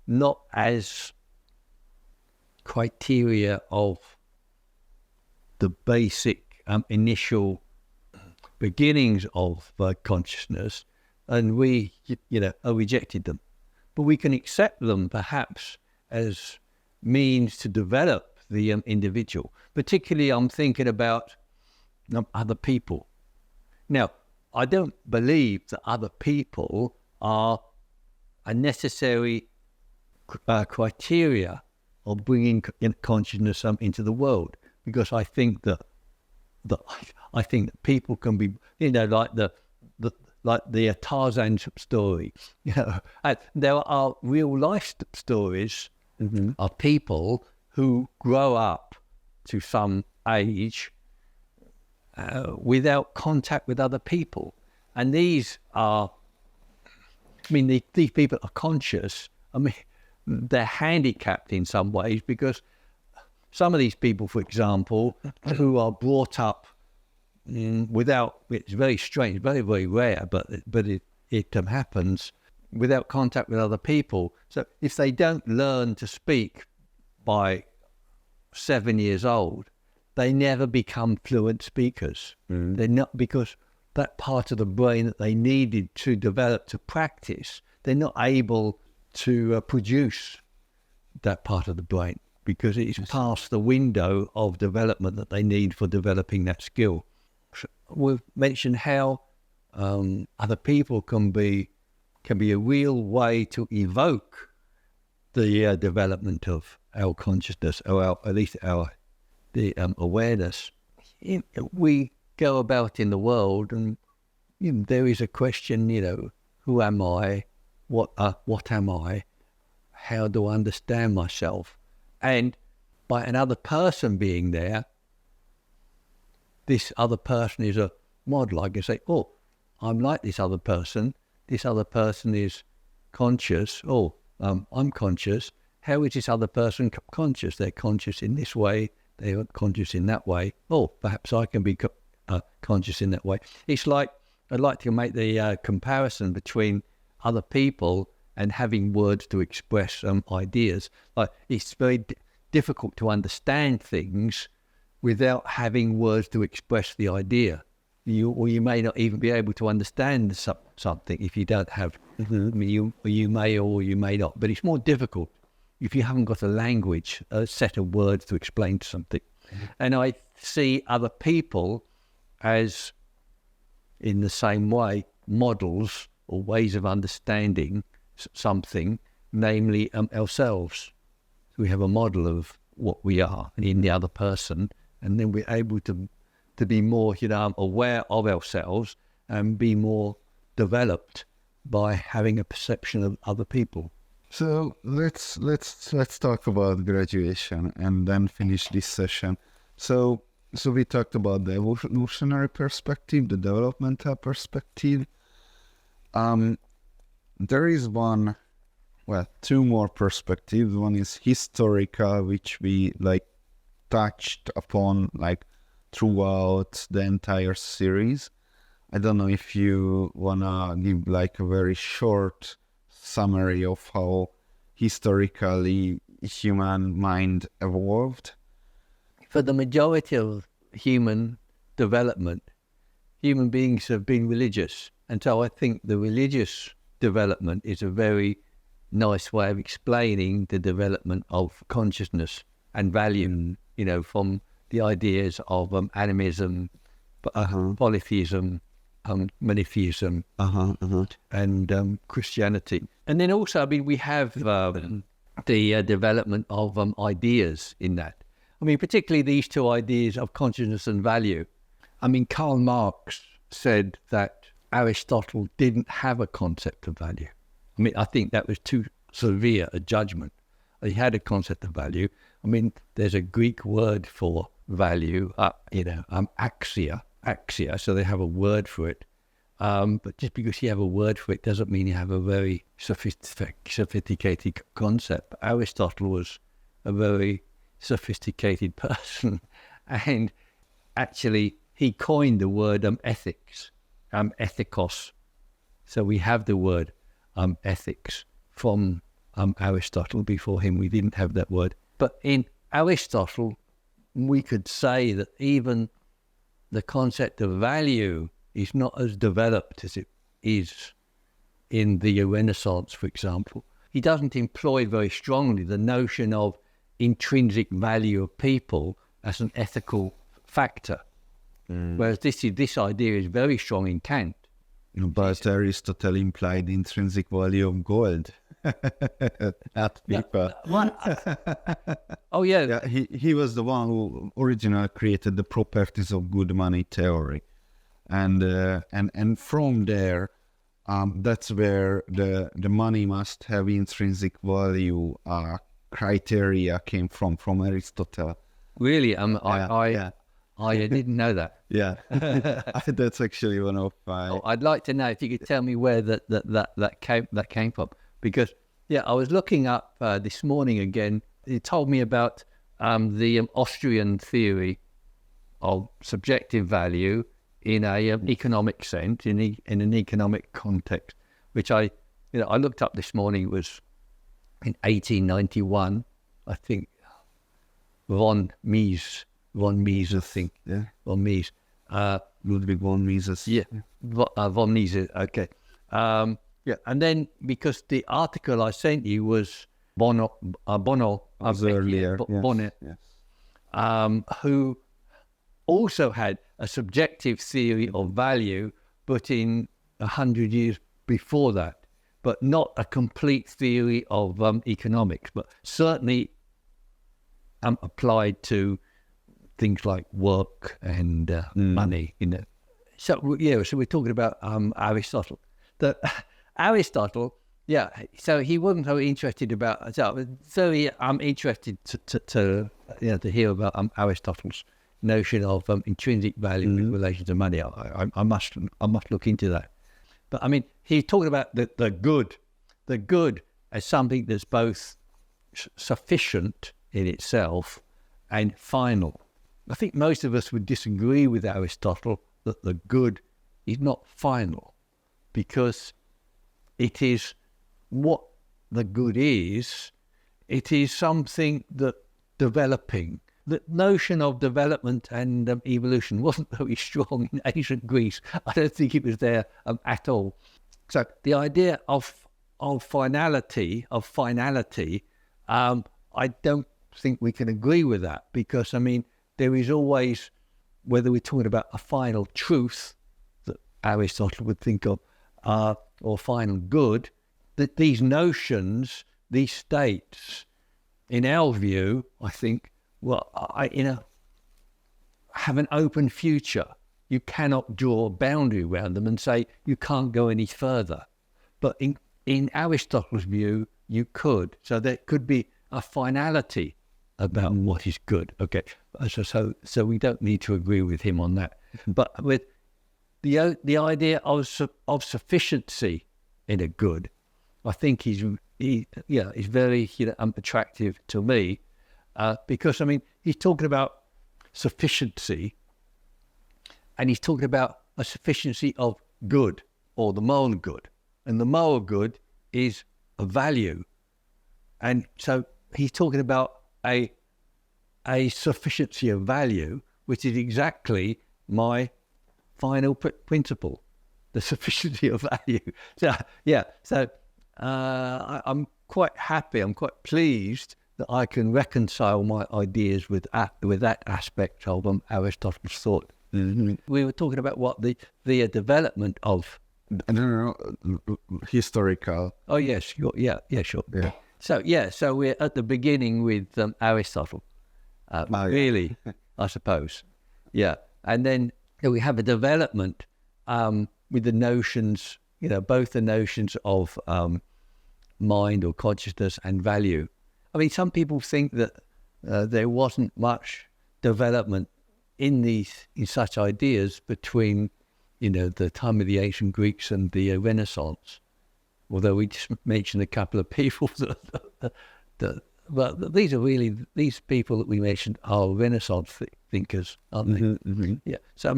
not as criteria of the basic initial beginnings of consciousness, and we, rejected them. But we can accept them perhaps as means to develop the individual. Particularly, I'm thinking about other people. Now, I don't believe that other people are a necessary criteria of bringing consciousness into the world, because I think that people can be, like the Tarzan story. And there are real life stories of people who grow up to some age without contact with other people, and these people are conscious. I mean, they're handicapped in some ways, because some of these people, for example, who are brought up without, it's very strange, very, very rare, but it happens, without contact with other people. So if they don't learn to speak by 7 years old, they never become fluent speakers. They're not, because that part of the brain that they needed to develop, to practice, they're not able to produce that part of the brain, because it's past the window of development that they need for developing that skill. We've mentioned how other people can be a real way to evoke the development of our consciousness, or at least the awareness. We go about in the world, and there is a question, who am I? What am I? How do I understand myself? And by another person being there, this other person is a model. I can say, I'm like this other person. This other person is conscious. I'm conscious. How is this other person conscious? They're conscious in this way. They're conscious in that way. Perhaps I can be conscious in that way. It's like, I'd like to make the comparison between other people and having words to express ideas. Like, it's very difficult to understand things without having words to express the idea. You may not even be able to understand something if you don't have. You may or you may not, but it's more difficult if you haven't got a language, a set of words to explain something. And I see other people as, in the same way, models or ways of understanding something, namely ourselves. So we have a model of what we are in the other person, and then we're able to be more, aware of ourselves and be more developed by having a perception of other people. So let's talk about graduation and then finish this session. So we talked about the evolutionary perspective, the developmental perspective, There is two more perspectives. One is historical, which we like touched upon like throughout the entire series. I don't know if you wanna give like a very short summary of how historically human mind evolved. For the majority of human development, human beings have been religious. And so I think the religious development is a very nice way of explaining the development of consciousness and value, from the ideas of animism, polytheism, monotheism, and Christianity. And then also, we have the development of ideas in that. Particularly these two ideas of consciousness and value. Karl Marx said that Aristotle didn't have a concept of value. I think that was too severe a judgment. He had a concept of value. There's a Greek word for value, axia, so they have a word for it. But just because you have a word for it doesn't mean you have a very sophisticated concept. Aristotle was a very sophisticated person, and actually he coined the word ethics, ethikos. So we have the word ethics from Aristotle. Before him we didn't have that word, but in Aristotle we could say that even the concept of value is not as developed as it is in the Renaissance, for example. He doesn't employ very strongly the notion of intrinsic value of people as an ethical factor. Whereas this idea is very strong in Kant. But Aristotle implied intrinsic value of gold. Not people. Oh yeah. Yeah, he was the one who originally created the properties of good money theory, and from there, that's where the money must have intrinsic value criteria came from Aristotle. Really, I didn't know that. Yeah, that's actually one of my. I'd like to know if you could tell me where that came from, because I was looking up this morning again. It told me about the Austrian theory of subjective value in a economic sense, in an economic context, which I looked up this morning. It was in 1891, I think. Von Mises, I think. Yeah. Von Mises. Ludwig von Mises. Yeah. Von Mises. Okay. And then because the article I sent you was Bono Was earlier. Bonnet, Yes. who also had a subjective theory of value, but in 100 years before that, but not a complete theory of economics, but certainly applied to things like work and money. So we're talking about Aristotle. Aristotle, so he wasn't so interested about. So very interested to hear about Aristotle's notion of intrinsic value in relation to money. I must look into that. But he's talking about the good as something that's both sufficient in itself and final. I think most of us would disagree with Aristotle that the good is not final, because it is what the good is. It is something that developing. The notion of development and evolution wasn't very strong in ancient Greece. I don't think it was there at all. So the idea of finality, I don't think we can agree with that, because there is always, whether we're talking about a final truth that Aristotle would think of, or final good, that these notions, these states, in our view, I think, have an open future. You cannot draw a boundary around them and say you can't go any further. But in Aristotle's view, you could. So there could be a finality about what is good. Okay, so we don't need to agree with him on that. But with the idea of sufficiency in a good, I think is very attractive to me, because I mean he's talking about sufficiency, and he's talking about a sufficiency of good, or the moral good, and the moral good is a value, and so he's talking about a sufficiency of value, which is exactly my final principle, the sufficiency of value. So I'm quite happy, I'm quite pleased that I can reconcile my ideas with that aspect of Aristotle's thought. Mm-hmm. We were talking about what the development of. No, historical. Oh yes, sure. Yeah, sure. Yeah. So we're at the beginning with Aristotle, really, I suppose. Yeah, and then we have a development with the notions, both the notions of mind or consciousness and value. I mean, some people think that there wasn't much development in such ideas between, the time of the ancient Greeks and the Renaissance. Although we just mentioned a couple of people but these people that we mentioned are Renaissance thinkers, aren't they? Mm-hmm, mm-hmm. Yeah. So I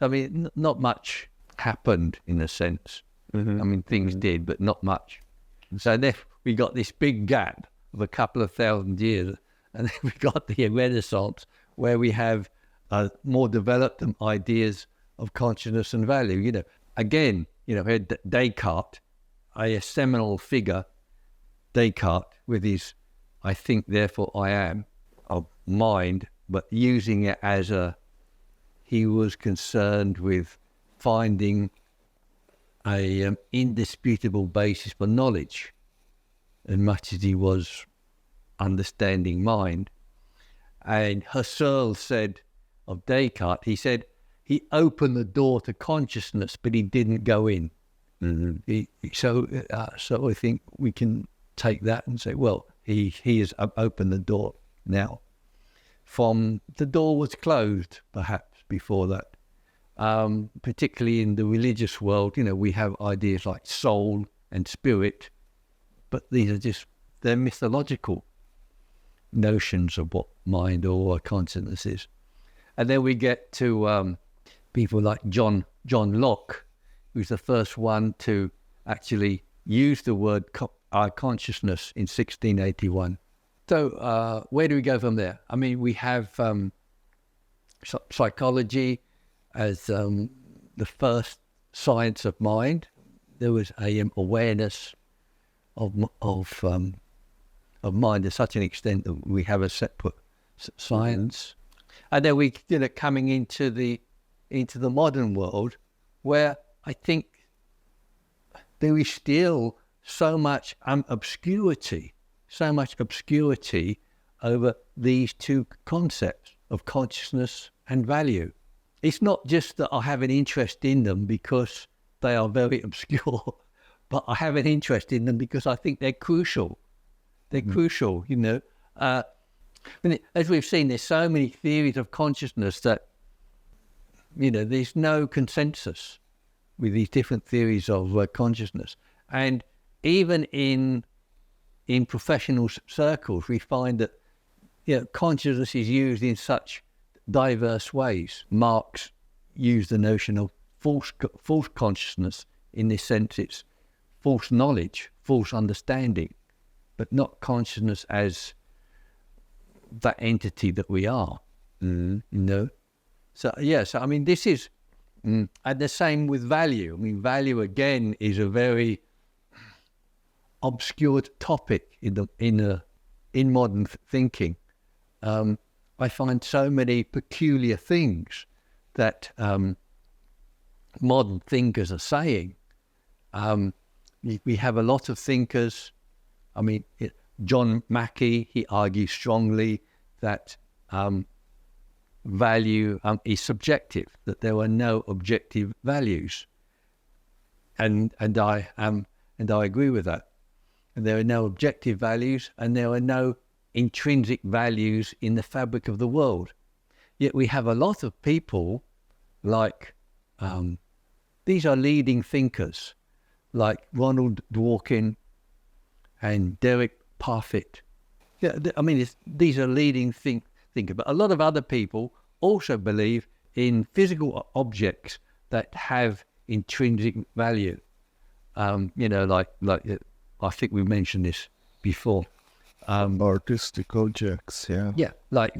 mean, not much happened in a sense. Mm-hmm. I mean, things did, but not much. So then we got this big gap of a couple of thousand years, and then we got the Renaissance, where we have more developed ideas of consciousness and value. Again, we had Descartes, a seminal figure, Descartes, with his "I think, therefore I am" of mind, but using it as he was concerned with finding a indisputable basis for knowledge, as much as he was understanding mind. And Husserl said of Descartes, he said he opened the door to consciousness, but he didn't go in. Mm-hmm. So I think we can take that and say, well, he has opened the door now. The door was closed, perhaps, before that. Particularly in the religious world, we have ideas like soul and spirit, but they're mythological notions of what mind or consciousness is. And then we get to people like John Locke, who's the first one to actually use the word consciousness in 1681. So where do we go from there? I mean, we have psychology as the first science of mind. There was a awareness of mind to such an extent that we have a separate science. And then we coming into the modern world, where I think there is still so much obscurity over these two concepts of consciousness and value. It's not just that I have an interest in them because they are very obscure, but I have an interest in them because I think they're crucial. They're crucial, as we've seen, there's so many theories of consciousness that, there's no consensus with these different theories of consciousness. And even in professional circles, we find that consciousness is used in such diverse ways. Marx used the notion of false consciousness. In this sense, it's false knowledge, false understanding, but not consciousness as that entity that we are. So I mean, this is, and the same with value. I mean, value again is a very obscured topic in modern thinking. I find so many peculiar things that modern thinkers are saying. We have a lot of thinkers. I mean, John Mackey, he argues strongly that value is subjective, that there are no objective values, and I agree with that. And there are no objective values, and there are no intrinsic values in the fabric of the world. Yet we have a lot of people like these are leading thinkers like Ronald Dworkin and Derek Parfit. Yeah, I mean, these are leading thinkers, but a lot of other people also believe in physical objects that have intrinsic value. Like I think we mentioned this before. Artistic objects, yeah. Yeah, like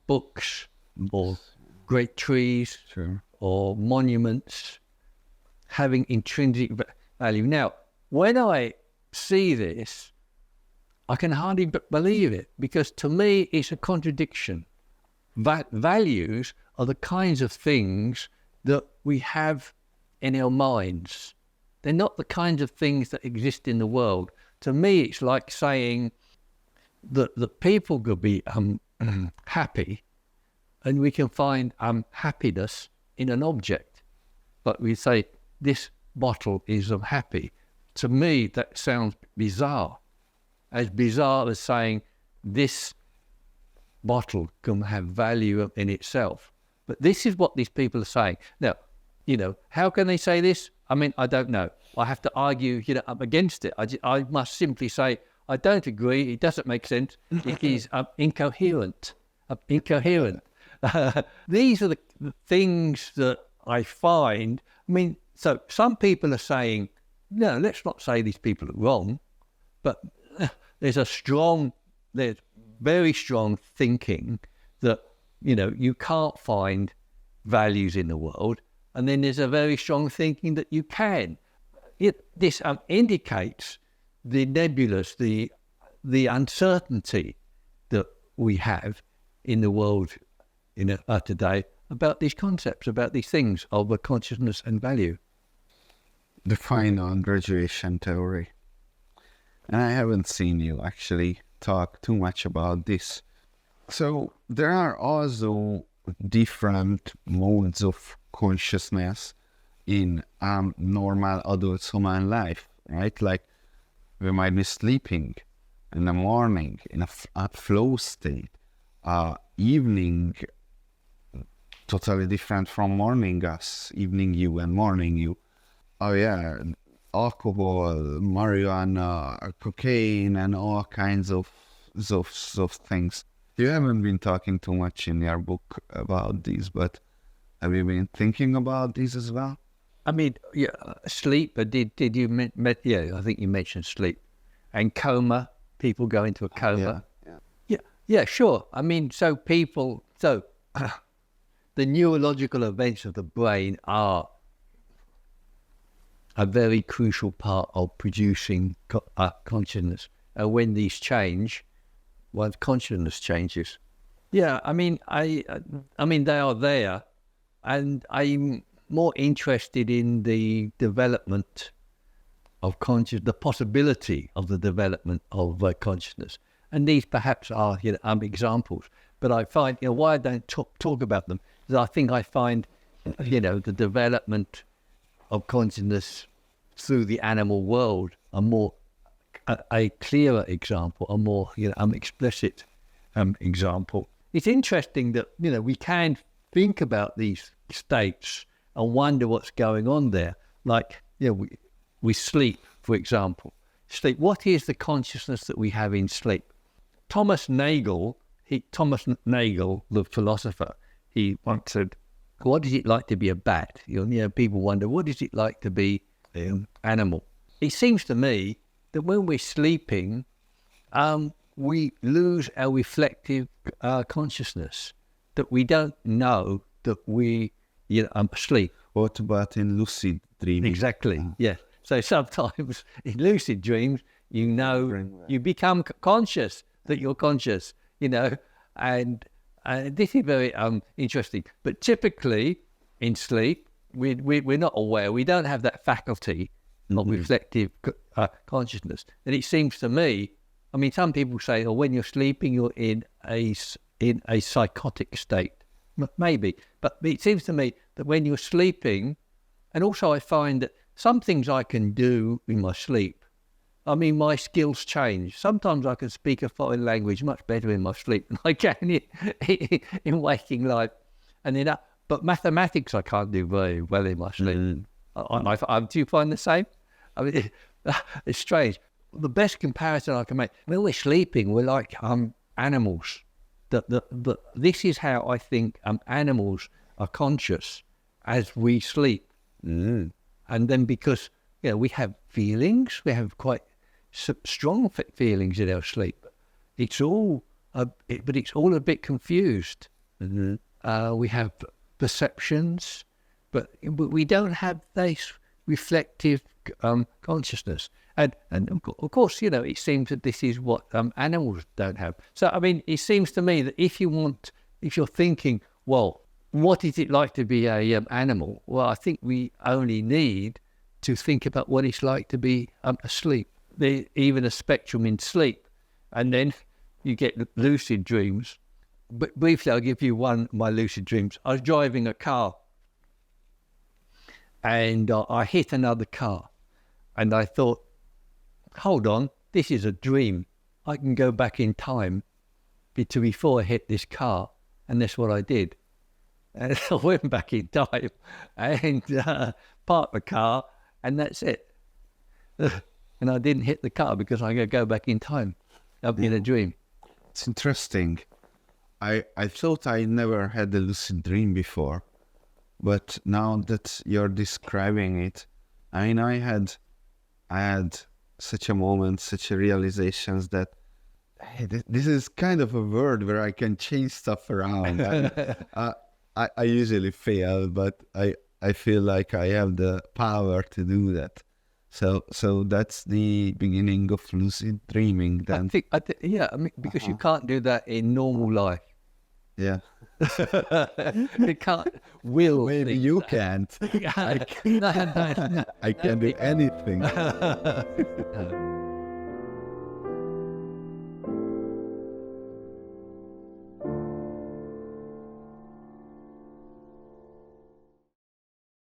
books or great trees, Sure. or monuments having intrinsic value. Now, when I see this, I can hardly believe it, because to me it's a contradiction. Values are the kinds of things that we have in our minds. They're not the kinds of things that exist in the world. To me, it's like saying that people could be happy, and we can find happiness in an object. But we say, this bottle is happy. To me, that sounds bizarre. As bizarre as saying, this bottle can have value in itself. But this is what these people are saying. Now, how can they say this? I mean, I don't know. I have to argue, up against it. I must simply say, I don't agree. It doesn't make sense. It is incoherent. Incoherent. These are the things that I find. I mean, so some people are saying, no, let's not say these people are wrong, but there's very strong thinking that, you can't find values in the world. And then there's a very strong thinking that you can. This indicates the nebulous, the uncertainty that we have in the world today about these concepts, about these things of consciousness and value. The final graduation theory. And I haven't seen you actually talk too much about this. So there are also different modes of consciousness in normal adult human life, right? Like we might be sleeping in the morning in a flow state, evening totally different from morning us, evening you and morning you. Oh yeah, alcohol, marijuana, cocaine, and all kinds of things. You haven't been talking too much in your book about these, but have you been thinking about these as well? I mean, yeah, sleep. Did you? Yeah, I think you mentioned sleep, and coma. People go into a coma. Yeah, sure. I mean, so the neurological events of the brain are a very crucial part of producing consciousness. And when these change, one's consciousness changes. Yeah, I mean, I mean, they are there, and I'm more interested in the development of consciousness, the possibility of the development of consciousness. And these perhaps are, examples. But I find, why I don't talk about them is I think I find, the development of consciousness through the animal world a clearer example, a more explicit example. It's interesting that we can think about these states and wonder what's going on there. Like we sleep, for example. Sleep. What is the consciousness that we have in sleep? Thomas Nagel, the philosopher, he once said, "What is it like to be a bat?" People wonder, what is it like to be an animal? It seems to me that when we're sleeping, we lose our reflective consciousness, that we don't know that we asleep. What about in lucid dreaming? Exactly, yeah. So sometimes in lucid dreams, you become conscious that you're conscious, and this is very interesting. But typically in sleep, we're not aware. We don't have that faculty of reflective consciousness. And it seems to me, I mean, some people say, when you're sleeping, you're in a psychotic state. Maybe. But it seems to me that when you're sleeping, and also I find that some things I can do in my sleep, I mean, my skills change. Sometimes I can speak a foreign language much better in my sleep than I can in waking life. And then, But mathematics I can't do very well in my sleep. Do you find the same? I mean, it's strange. The best comparison I can make, when we're sleeping, we're like animals. This is how I think animals are conscious as we sleep. And then because we have feelings, we have quite strong feelings in our sleep. It's all, but it's all a bit confused. We have perceptions, but we don't have this reflective consciousness. And of course, it seems that this is what animals don't have. So, I mean, it seems to me that if you're thinking, well, what is it like to be a animal? Well, I think we only need to think about what it's like to be asleep. There's even a spectrum in sleep. And then you get lucid dreams. But briefly, I'll give you one of my lucid dreams. I was driving a car and I hit another car. And I thought, hold on, this is a dream. I can go back in time to before I hit this car. And that's what I did. And I went back in time and parked the car, and that's it. And I didn't hit the car because I could go back in time in a dream. It's interesting. I thought I never had a lucid dream before, but now that you're describing it, I mean, I had such a moment, such a realizations that, hey, this is kind of a world where I can change stuff around. I usually fail, but I feel like I have the power to do that. So that's the beginning of lucid dreaming. Then I think, I mean, because you can't do that in normal life. Yeah. You can't will. Maybe you can't. No. I can do anything.